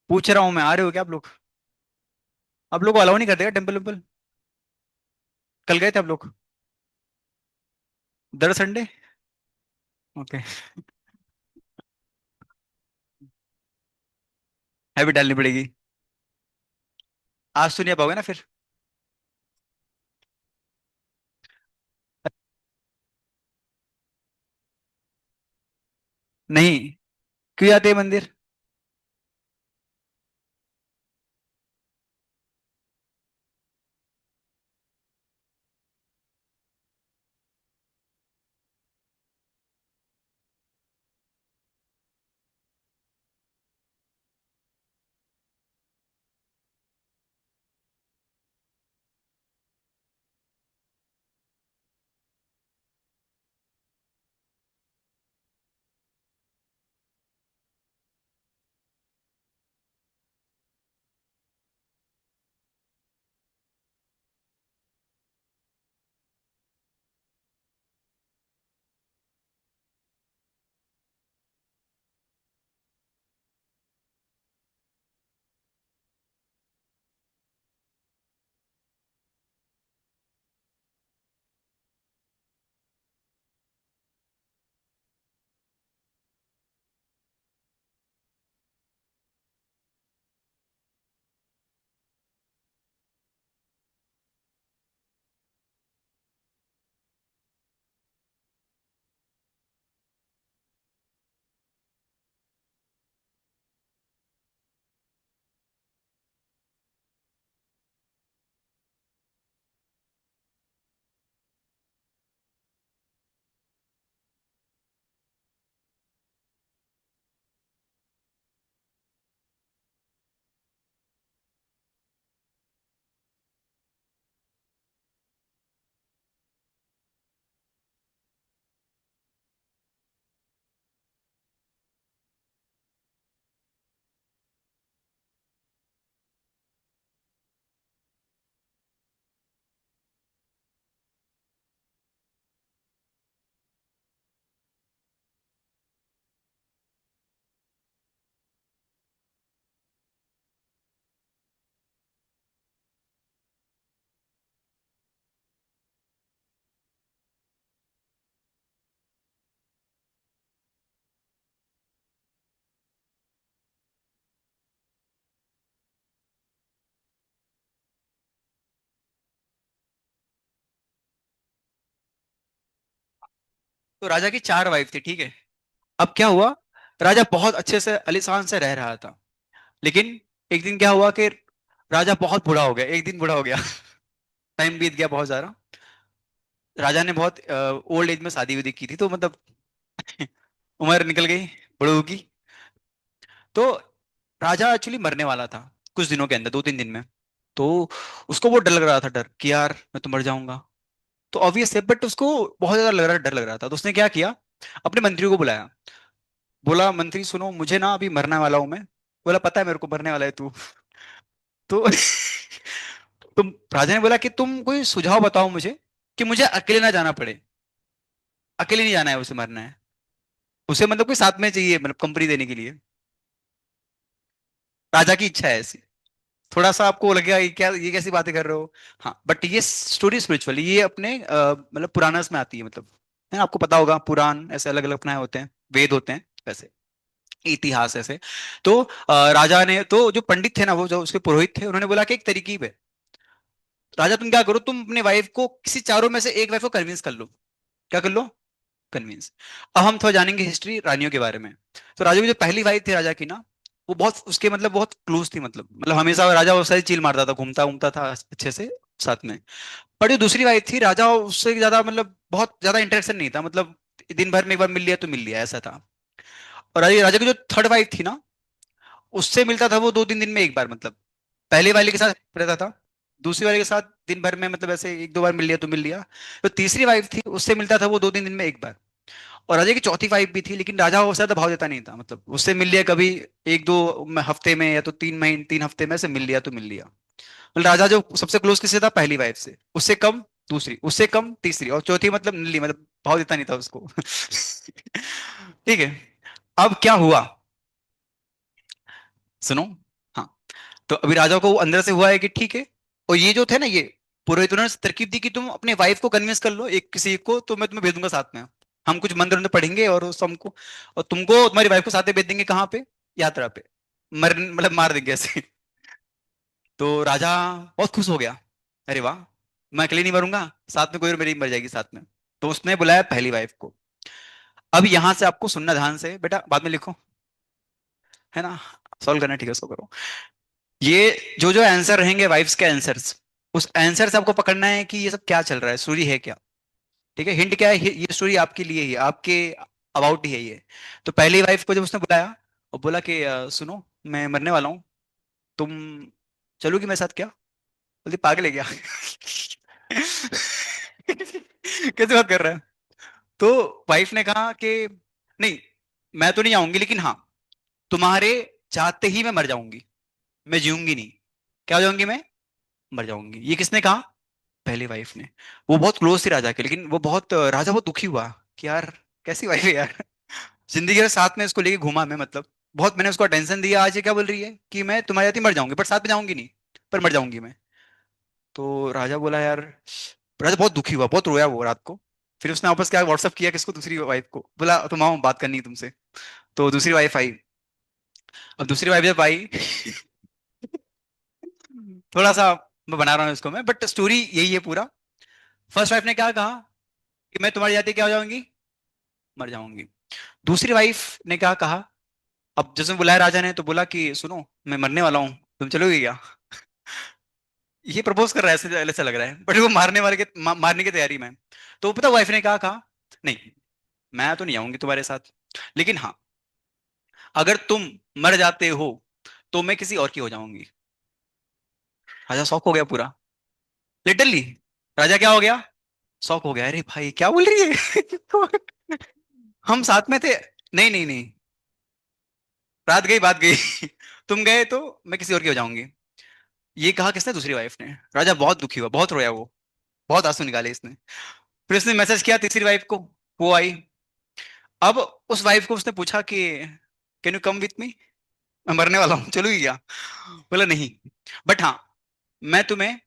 पूछ रहा हूँ मैं, आ रहे हो क्या आप लोग? आप लोग को अलाउ नहीं कर देगा टेम्पल वेम्पल? कल गए थे आप लोग? दर संडे? ओके। हैबिट डालनी पड़ेगी। आज तो नहीं आ पाओगे ना फिर? नहीं। क्यों जाते हैं मंदिर? तो राजा की चार वाइफ थी, ठीक है। अब क्या हुआ? राजा बहुत अच्छे से आलीशान से रह रहा था। लेकिन एक दिन क्या हुआ कि राजा बहुत बूढ़ा हो गया, एक दिन बूढ़ा हो गया। टाइम बीत गया बहुत सारा। राजा ने बहुत ओल्ड एज में शादी वादी की थी, तो मतलब उम्र निकल गई बड़ों की। तो राजा एक्चुअली मरने वाला था कुछ दिनों के अंदर, 2-3 दिन में। तो उसको वो डर लग रहा था, डर कि यार मैं तो मर जाऊंगा। तो ऑब्वियस है, बट उसको बहुत ज्यादा लग रहा डर लग रहा था, तो उसने क्या किया, अपने मंत्रियों को बुलाया। बोला मंत्री सुनो, मुझे ना अभी मरने वाला हूं मैं। बोला पता है मेरे को मरने वाला है तू। तो तुम, राजा ने बोला कि तुम कोई सुझाव बताओ मुझे कि मुझे अकेले ना जाना पड़े। अकेले नहीं जाना है उसे, मरना है उसे, मतलब कोई साथ में चाहिए, मतलब कंपनी देने के लिए। राजा की इच्छा है ऐसी। थोड़ा सा आपको लगेगा ये क्या, ये कैसी बातें कर रहे हो। हाँ, बट ये स्टोरी स्पिरिचुअल, ये अपने मतलब पुराणस में आती है, मतलब है ना, आपको पता होगा पुराण ऐसे अलग अलग अपनाए होते हैं, वेद होते हैं वैसे, इतिहास ऐसे। तो राजा ने, तो जो पंडित थे ना, वो जो उसके पुरोहित थे, उन्होंने बोला कि एक तरकीब है। राजा तुम क्या करो, तुम अपने वाइफ को किसी चारों में से एक वाइफ को कन्विंस कर लो। क्या कर लो? कन्विंस। अब हम थोड़ा जानेंगे हिस्ट्री रानियों के बारे में। तो राजा की जो पहली वाइफ थी राजा की ना, वो बहुत उसके मतलब बहुत क्लोज थी, मतलब हमेशा राजा वो सारी चील मारता था, घूमता घूमता था अच्छे से साथ में। पर जो दूसरी वाइफ थी, राजा उससे ज्यादा मतलब बहुत ज्यादा इंटरेक्शन नहीं था, मतलब दिन भर में एक बार मिल लिया तो मिल लिया, ऐसा था। और राजा राजा की जो थर्ड वाइफ थी ना, उससे मिलता था वो 2-3 दिन में एक बार, मतलब पहले वाले के साथ रहता था, दूसरी वाले के साथ दिन भर में मतलब ऐसे 1-2 बार मिल लिया तो मिल लिया। तो तीसरी वाइफ थी, उससे मिलता था वो 2-3 दिन में एक बार। और राजा की चौथी वाइफ भी थी, लेकिन राजा वो ज्यादा भाव देता नहीं था, मतलब उससे मिल लिया कभी एक दो हफ्ते में, या तो 3 महीने 3 हफ्ते में से मिल लिया तो मिल लिया। मतलब राजा जो सबसे क्लोज किससे था, पहली वाइफ से, उससे कम दूसरी, उससे कम तीसरी, और चौथी मतलब नीली, मतलब भाव देता नहीं था उसको। ठीक है। अब क्या हुआ, सुनो। हाँ, तो अभी राजा को अंदर से हुआ है कि ठीक है, और ये जो थे ना, ये पुरोहितों ने तरकीब दी कि तुम अपने वाइफ को कन्विंस कर लो, एक किसी एक को, तो मैं तुम्हें भेज दूंगा साथ में। हम कुछ मंत्र वंत्र पढ़ेंगे और उस हमको, और तुमको तुम्हारी वाइफ को साथ में भेज देंगे, कहाँ पे, यात्रा पे, मर मतलब मार देंगे ऐसे। तो राजा बहुत खुश हो गया, अरे वाह, मैं अकेले नहीं मरूंगा, साथ में कोई और मेरी मर जाएगी साथ में। तो उसने बुलाया पहली वाइफ को। अब यहां से आपको सुनना ध्यान से बेटा, बाद में लिखो, है ना, सॉल्व करना, ठीक है, उसको करो। ये जो जो आंसर रहेंगे वाइफ्स के आंसर्स, उस आंसर से आपको पकड़ना है कि ये सब क्या चल रहा है, स्टोरी है क्या। ठीक है, हिंट क्या है, ये स्टोरी आपके लिए ही है, आपके अबाउट ही है ये। तो पहली वाइफ को जब उसने बुलाया और बोला कि सुनो, मैं मरने वाला हूँ, तुम चलोगी मेरे साथ क्या, बोलती पागल है क्या। कैसे बात कर रहा है। तो वाइफ ने कहा कि नहीं, मैं तो नहीं आऊंगी, लेकिन हाँ, तुम्हारे चाहते ही मैं मर जाऊंगी, मैं जीऊंगी नहीं। क्या हो जाऊंगी मैं, मर जाऊंगी। ये किसने कहा, पहली वाइफ ने। वो बहुत क्लोज थी राजा के, लेकिन वो बहुत राजा बहुत दुखी हुआ कि यार कैसी वाइफ है यार। जिंदगी के साथ में इसको लेके घूमा मैं, मतलब बहुत मैंने उसको टेंशन दिया, आज ये क्या बोल रही है कि मैं तुम्हारे साथ ही मर जाऊंगी, पर साथ में जाऊंगी नहीं, पर मर जाऊंगी मैं। तो राजा बोला यार, राजा बहुत दुखी हुआ, बहुत रोया वो रात को। फिर उसने वापस क्या व्हाट्सअप किया किसको, दूसरी वाइफ को, बोला तुम आओ बात करनी है तुमसे। तो दूसरी वाइफ आई। अब दूसरी वाइफ जब आई, थोड़ा सा मैं बना रहा हूँ इसको मैं, बट स्टोरी यही है पूरा। फर्स्ट वाइफ ने क्या कहा कि मैं तुम्हारी जाति क्या हो जाऊंगी, मर जाऊंगी। दूसरी वाइफ ने क्या कहा, अब जैसे बुलाया राजा ने, तो बोला कि सुनो, मैं मरने वाला हूँ, तुम चलोगे क्या। ये प्रपोज कर रहा है, ऐसे ऐसा लग रहा है, बट वो मारने वाले के मारने की तैयारी में है। तो पता वाइफ ने क्या कहा, नहीं, मैं तो नहीं आऊंगी तुम्हारे साथ, लेकिन हाँ, अगर तुम मर जाते हो तो मैं किसी और की हो जाऊंगी। राजा शौक हो गया पूरा, लिटरली। राजा क्या हो गया, शौक हो गया, अरे भाई क्या बोल रही है। हम साथ में थे, नहीं नहीं नहीं, रात गई बात गई। तुम गए तो मैं किसी और की हो जाऊंगी। ये कहा किसने, दूसरी वाइफ ने। राजा बहुत दुखी हुआ, बहुत रोया वो, बहुत आंसू निकाले इसने। फिर उसने मैसेज किया तीसरी वाइफ को, वो आई। अब उस वाइफ को उसने पूछा कि can you come with me, मैं मरने वाला हूँ, चलोगी क्या। बोला नहीं, बट हाँ, मैं तुम्हें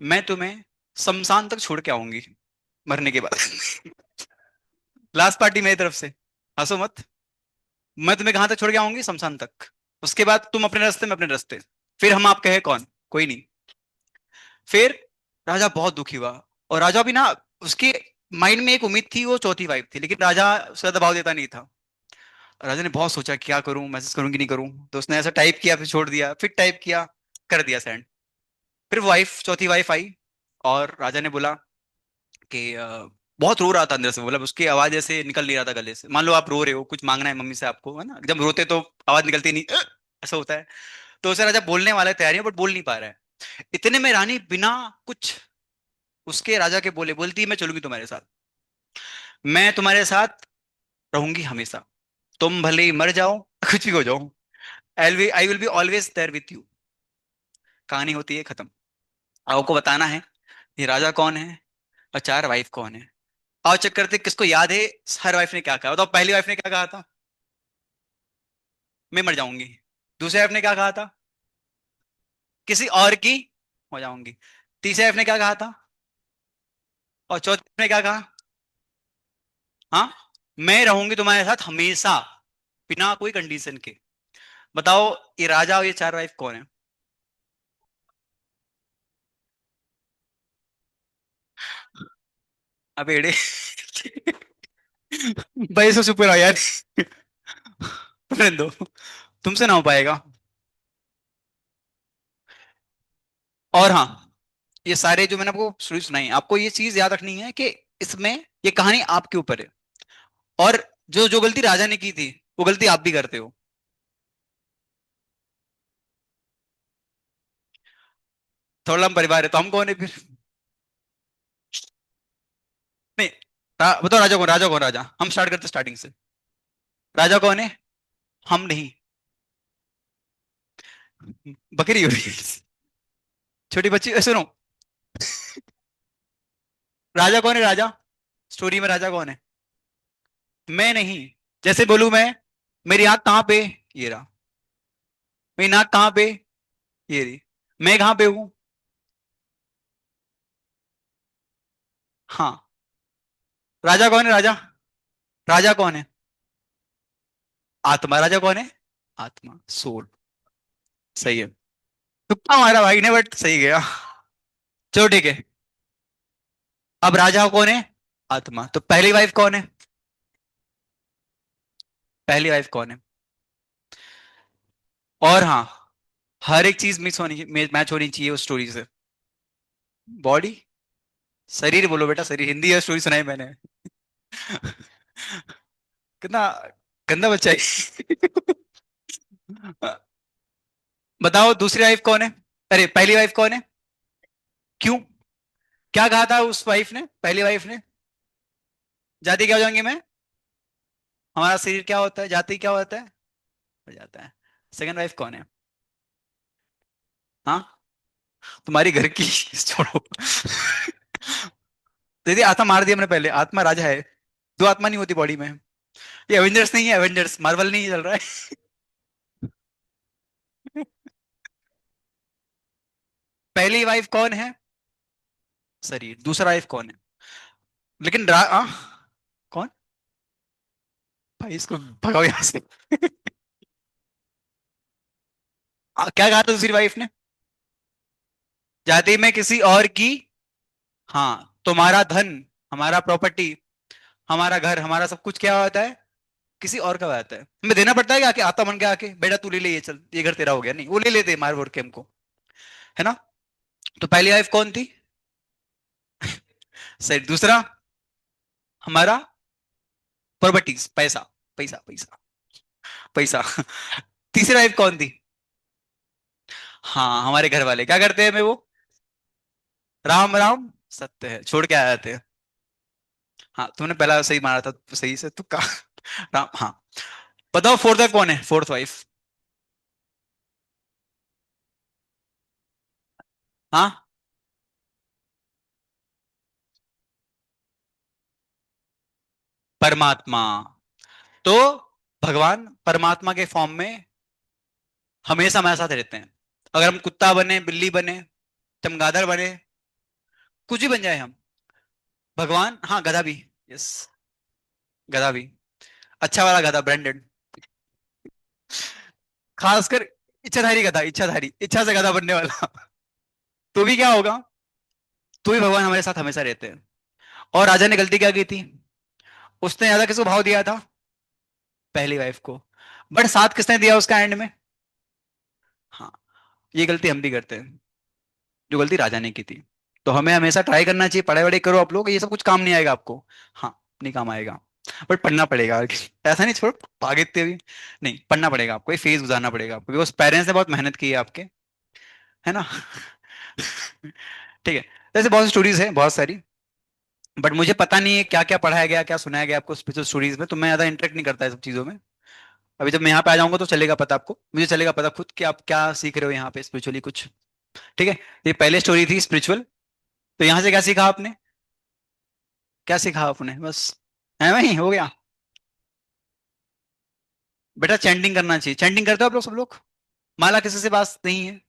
मैं तुम्हें शमशान तक छोड़ के आऊंगी, मरने के बाद। लास्ट पार्टी मेरी तरफ से, हंसो मत। मैं तुम्हें कहां तक छोड़ के आऊंगी, शमशान तक। उसके बाद तुम अपने रास्ते में अपने रास्ते, फिर हम आप कहे कौन, कोई नहीं। फिर राजा बहुत दुखी हुआ। और राजा भी ना, उसके माइंड में एक उम्मीद थी, वो चौथी वाइफ थी, लेकिन राजा उसका दबाव देता नहीं था। राजा ने बहुत सोचा क्या करूं, मैसेज करूं कि नहीं करूं, तो उसने ऐसा टाइप किया, फिर छोड़ दिया, फिर टाइप किया, कर दिया सेंड। फिर वाइफ, चौथी वाइफ आई, और राजा ने बोला कि बहुत रो रहा था अंदर से, मतलब उसकी आवाज ऐसे निकल नहीं रहा था गले से। मान लो आप रो रहे हो, कुछ मांगना है मम्मी से आपको, है ना, जब रोते तो आवाज निकलती नहीं, ऐसा होता है। तो उसे राजा बोलने वाला है, तैयारी है, बट बोल नहीं पा रहा है। इतने में रानी बिना कुछ उसके राजा के बोले बोलती है, मैं चलूंगी तुम्हारे साथ, मैं तुम्हारे साथ रहूंगी हमेशा, तुम भले ही मर जाओ, कुछ भी हो जाओ, I will be always there with you. कहानी होती है खत्म। आपको बताना है ये राजा कौन है और चार वाइफ कौन है। आओ चेक करते हैं किसको याद है हर वाइफ ने क्या कहा। बताओ, पहली वाइफ ने क्या कहा था, मैं मर जाऊंगी। दूसरी वाइफ ने क्या कहा था, किसी और की हो जाऊंगी। तीसरी वाइफ ने क्या कहा था, और चौथी वाइफ ने क्या कहा, हाँ, मैं रहूंगी तुम्हारे साथ हमेशा, बिना कोई कंडीशन के। बताओ, ये राजा और ये चार वाइफ कौन है। अबे एड़े। भाई इसको सुपर आओ यार। रहने दो, तुमसे ना हो पाएगा। और हाँ, ये सारे जो मैंने आपको स्टोरी सुनाई, आपको ये चीज याद रखनी है कि इसमें ये कहानी आपके ऊपर है। और जो जो गलती राजा ने की थी, वो गलती आप भी करते हो। थोड़ा हम परिवार है तो हम कौन है फिर। नहीं, बताओ राजा कौन, राजा कौन, राजा हम स्टार्ट करते स्टार्टिंग से। राजा कौन है? हम नहीं। बकरी हो रही है। छोटी बच्ची सुनो। राजा कौन है, राजा? स्टोरी में राजा कौन है? मैं नहीं। जैसे बोलूं मैं, मेरी आंख कहाँ पे? ये रहा। मेरी नाक कहाँ पे? ये रही। मैं कहाँ पे हूँ? हाँ। राजा कौन है, राजा? राजा कौन है? आत्मा। राजा कौन है? आत्मा, सोल। सही है। तुक्का मारा भाई ने, बट सही गया। चलो ठीक है। अब राजा कौन है? आत्मा। तो पहली वाइफ कौन है? पहली वाइफ कौन है? और हाँ, हर एक चीज मिस होनी, मैच होनी चाहिए उस स्टोरी से। बॉडी। शरीर बोलो बेटा, शरीर। हिंदी है, स्टोरी सुनाई मैंने। कितना गंदा बच्चा है। बताओ दूसरी वाइफ कौन है? अरे पहली वाइफ कौन है? क्यों? क्या कहा था उस वाइफ ने, पहली वाइफ ने? जाति क्या हो जाएंगे मैं? हमारा शरीर क्या होता है, जाति क्या होता है? हो जाता है। सेकंड वाइफ कौन है? हाँ, तुम्हारी घर की। छोड़ो। दीदी आत्मा मार दिया मैंने पहले, आत्मा राजा है। दो आत्मा नहीं होती बॉडी में। ये एवेंजर्स नहीं है, एवेंजर्स मार्वल नहीं चल रहा है। पहली वाइफ कौन है? शरीर। दूसरा वाइफ कौन है? लेकिन कौन? भाई इसको भगाओ यहाँ से। क्या कहा था दूसरी वाइफ ने? जाति में किसी और की। हाँ, तुम्हारा धन, हमारा प्रॉपर्टी, हमारा घर, हमारा सब कुछ क्या होता है? किसी और का होता है। हमें देना पड़ता है कि आके आता बन के आके बेटा तू ले ले, ये चल ये घर तेरा हो गया, नहीं, वो ले लेते मार वोर के हमको। है ना? तो पहली वाइफ कौन थी? सही। दूसरा, हमारा प्रॉपर्टीज, पैसा, पैसा पैसा पैसा। तीसरी वाइफ कौन थी? हाँ, हमारे घर वाले क्या करते हैं, मैं वो राम राम सत्य है छोड़ के आए थे। हाँ, तुमने पहला सही मारा था, सही से तुक्का। राम, हाँ। बताओ फोर्थ वाइफ कौन है, फोर्थ वाइफ? हाँ, परमात्मा। तो भगवान परमात्मा के फॉर्म में हमेशा हमारे साथ रहते हैं। अगर हम कुत्ता बने, बिल्ली बने, चमगादड़ बने, कुछ भी बन जाए हम, भगवान, हाँ गधा भी। यस, गधा भी। अच्छा वाला गधा, ब्रांडेड। खासकर इच्छाधारी गधा, इच्छाधारी, इच्छा से गधा बनने वाला। तो भी क्या होगा? तो भी भगवान हमारे साथ हमेशा रहते हैं। और राजा ने गलती क्या की थी? उसने ज्यादा किसको भाव दिया था? पहली वाइफ को। बट साथ किसने दिया उसका एंड में? हाँ। ये गलती हम भी करते हैं, जो गलती राजा ने की थी। तो हमें हमेशा ट्राई करना चाहिए, पढ़ाई वढ़ाई करो आप लोग, ये सब कुछ काम नहीं आएगा आपको। हाँ, नहीं काम आएगा। बट पढ़ना पड़ेगा। ऐसा नहीं छोड़ भागते भी। नहीं, पढ़ना पड़ेगा आपको, ये फेज गुजारना पड़ेगा आपको, बिकॉज पेरेंट्स ने बहुत मेहनत की है आपके। है ना? ठीक है। तो ऐसे बहुत सी स्टोरीज है, बहुत सारी। बट मुझे पता नहीं है क्या क्या पढ़ाया गया, क्या सुनाया गया आपको स्पिरिचुअल स्टोरीज में, तो मैं ज्यादा इंटरेक्ट नहीं करता है सब चीजों में। अभी जब मैं यहाँ पे आ जाऊंगा तो चलेगा पता आपको, मुझे चलेगा पता खुद कि आप क्या सीख रहे हो यहाँ पे स्पिरिचुअली कुछ। ठीक है। ये पहले स्टोरी थी स्पिरिचुअल। तो यहाँ से क्या सीखा आपने? क्या सीखा आपने बस? है वही हो गया। बेटा चैंटिंग करना चाहिए। चैंटिंग करते हो आप लोग, सब लोग? माला किसी से पास नहीं है?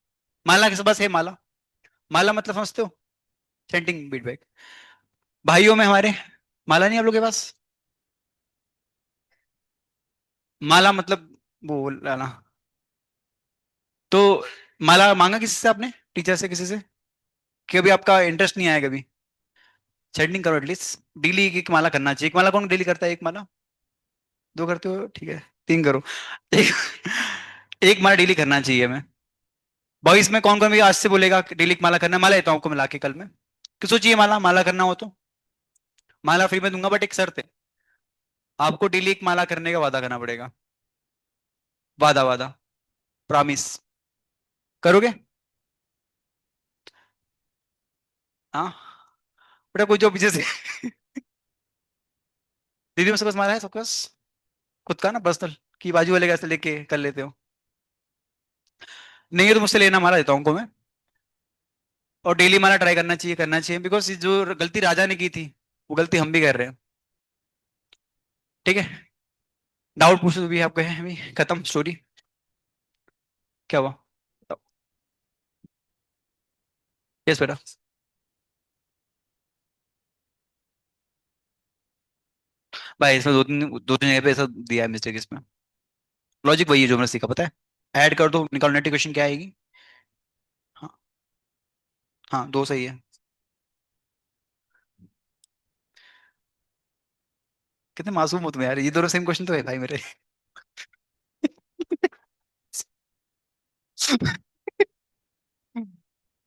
माला किसी पास है माला? माला मतलब समझते हो? चैंटिंग बीटबैक। भाइयों में हमारे, माला नहीं आप लोग के पास? माला मतलब वो लाना। तो माला मांगा किसी से आपने, टीचर से, किसी से? कि अभी आपका इंटरेस्ट नहीं आया कभी? चैंटिंग करो एटलीस्ट। डेली एक एक माला करना चाहिए। एक माला कौन डेली करता है? एक माला, दो करते हो, ठीक है, तीन करो। एक, एक माला डेली करना चाहिए हमें। बॉयज में कौन कौन भी आज से बोलेगा कि डेली एक माला करना है? माला लेता हूँ आपको मिला के कल में। किसको चाहिए माला, माला करना हो तो? माला फ्री में दूंगा, बट एक शर्त है, आपको डेली एक माला करने का वादा करना पड़ेगा। वादा, वादा, प्रॉमिस। करोगे? हाँ। बेटा कोई जो पीछे से। दीदी में सबक मारा है सबकस, खुद का ना पर्सनल, कि बाजू वाले कैसे लेके कर लेते हो। नहीं है तो मुझसे लेना, मारा देता हूँ उनको मैं। और डेली मारा ट्राई करना चाहिए, बिकॉज जो गलती राजा ने की थी वो गलती हम भी कर रहे हैं। ठीक है। डाउट पूछ लो भी आपके हैं अभी, खत्म स्टोरी। क्या हुआ? यस बेटा। भाई इसमें दो तीन जगह पे ऐसा दिया है मिस्टेक इसमें। लॉजिक वही है जो मैंने सीखा, पता है। ऐड कर दो, निकालो नेट इक्वेशन क्या आएगी। हाँ। हाँ, दो सही है। कितने मासूम हो तुम यार, ये दोनों सेम क्वेश्चन तो है भाई मेरे।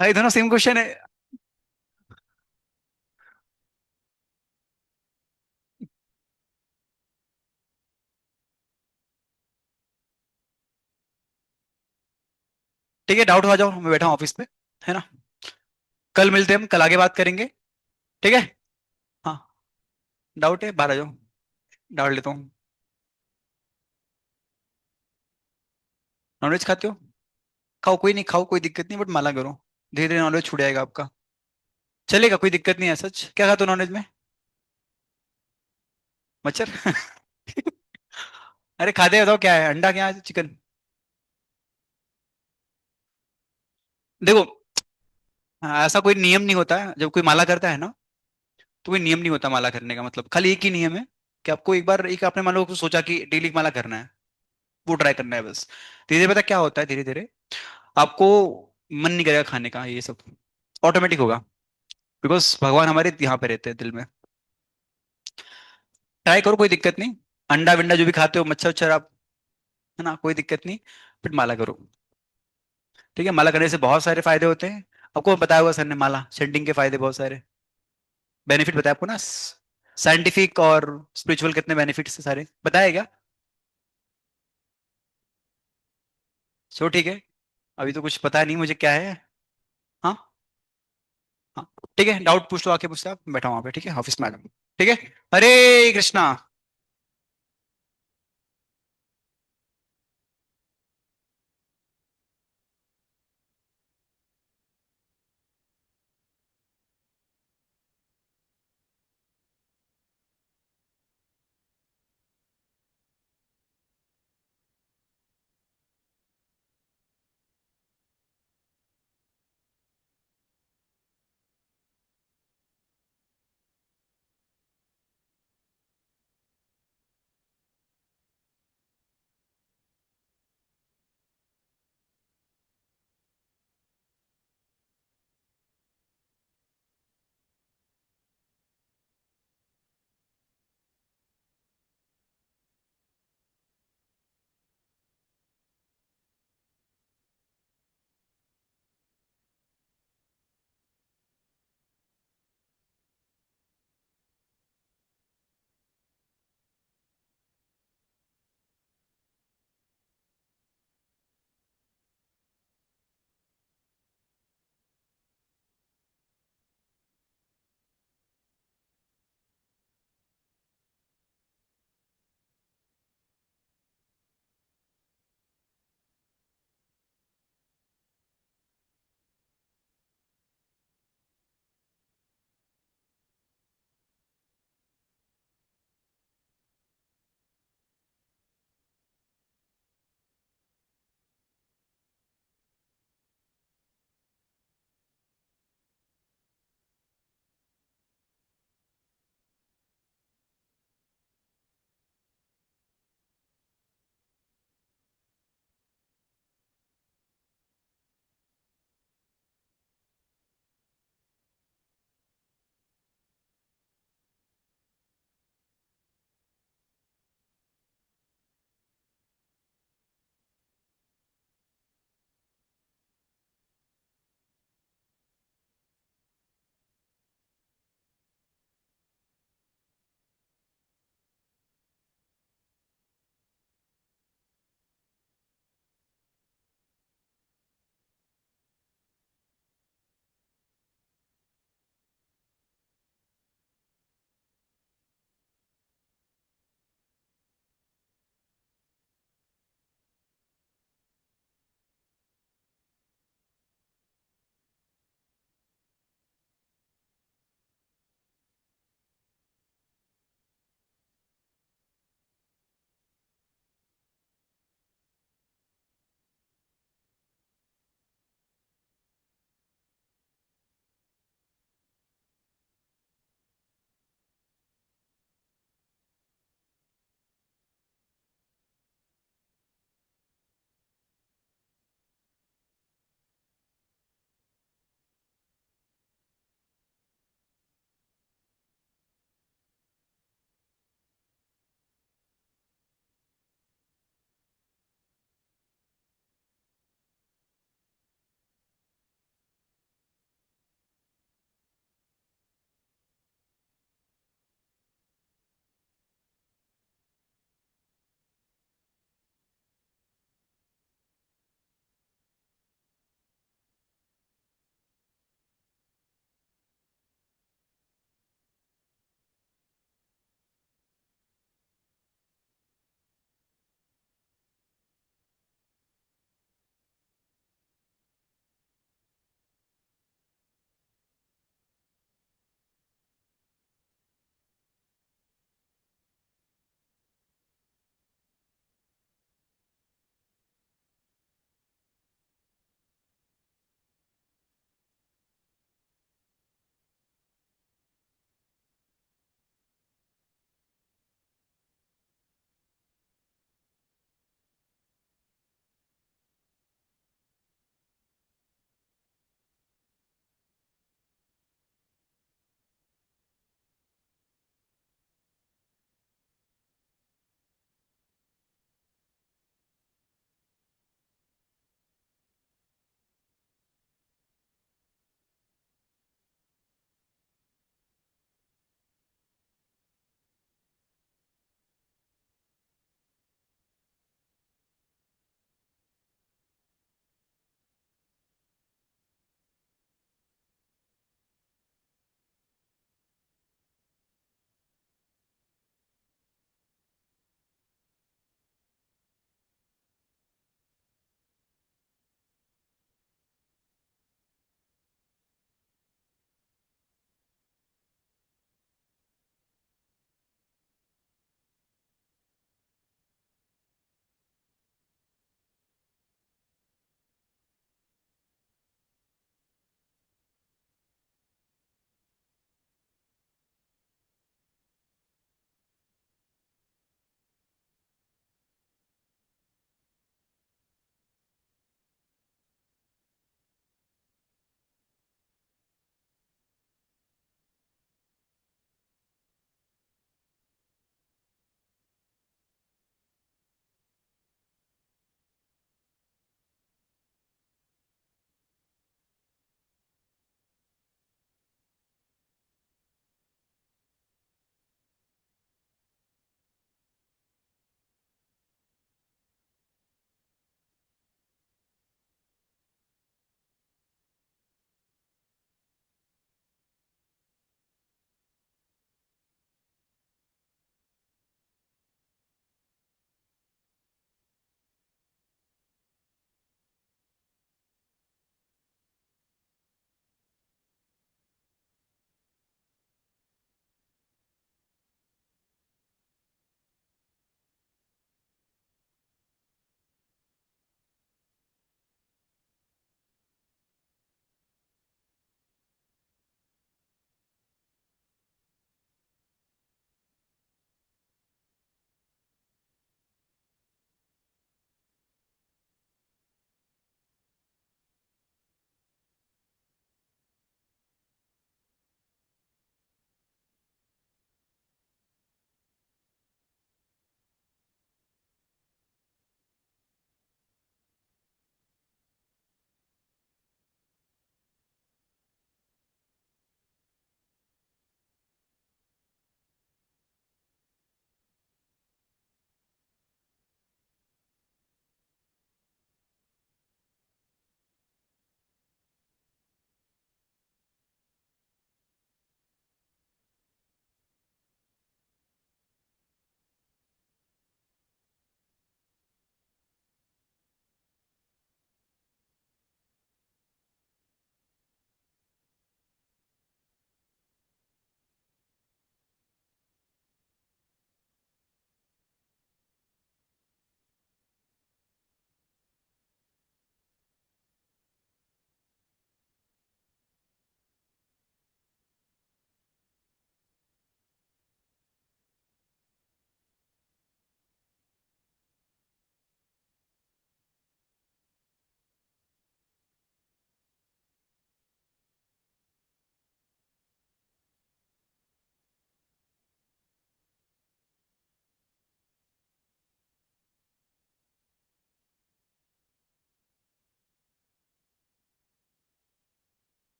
भाई दोनों सेम क्वेश्चन है। ठीक है, डाउट हो आ जाओ, मैं बैठा हूँ ऑफिस पे, है ना। कल मिलते हैं हम, कल आगे बात करेंगे। ठीक है। हाँ। डाउट है, बाहर आ जाओ। डाउट लेता हूँ। नॉनवेज खाते हो? खाओ, कोई नहीं, खाओ कोई दिक्कत नहीं, बट माला करो। धीरे धीरे नॉनवेज छूट जाएगा आपका। चलेगा, कोई दिक्कत नहीं है, सच। क्या खाते हो नॉनवेज में? मच्छर? अरे खाते हैं, बताओ क्या है, अंडा क्या है, चिकन? देखो, हाँ, ऐसा कोई नियम नहीं होता है जब कोई माला करता है ना। तो कोई नियम नहीं होता माला करने का, मतलब खाली एक ही नियम है कि आपको एक बार, एक आपने मान लो सोचा कि डेली माला करना है, वो ट्राई करना है बस। धीरे धीरे पता क्या होता है, धीरे धीरे आपको मन नहीं करेगा खाने का ये सब, ऑटोमेटिक होगा। बिकॉज भगवान हमारे यहाँ पे रहते हैं दिल में। ट्राई करो, कोई दिक्कत नहीं। अंडा विंडा जो भी खाते हो, मच्छर उच्छर आप, है ना, कोई दिक्कत नहीं। फिर माला करो। ठीक है, माला करने से बहुत सारे फायदे होते हैं। आपको बताया हुआ सर ने, माला शेडिंग के फायदे बहुत सारे, बेनिफिट बताया आपको ना। साइंटिफिक और स्पिरिचुअल कितने बेनिफिट्स है सारे, बताया क्या? सो ठीक है। अभी तो कुछ पता नहीं मुझे क्या है। हाँ। हाँ। ठीक है, डाउट पूछ लो, आके पूछते आप, बैठा हूँ वहाँ पे, ठीक है, ऑफिस में आ जाओ। ठीक है। हरे कृष्णा।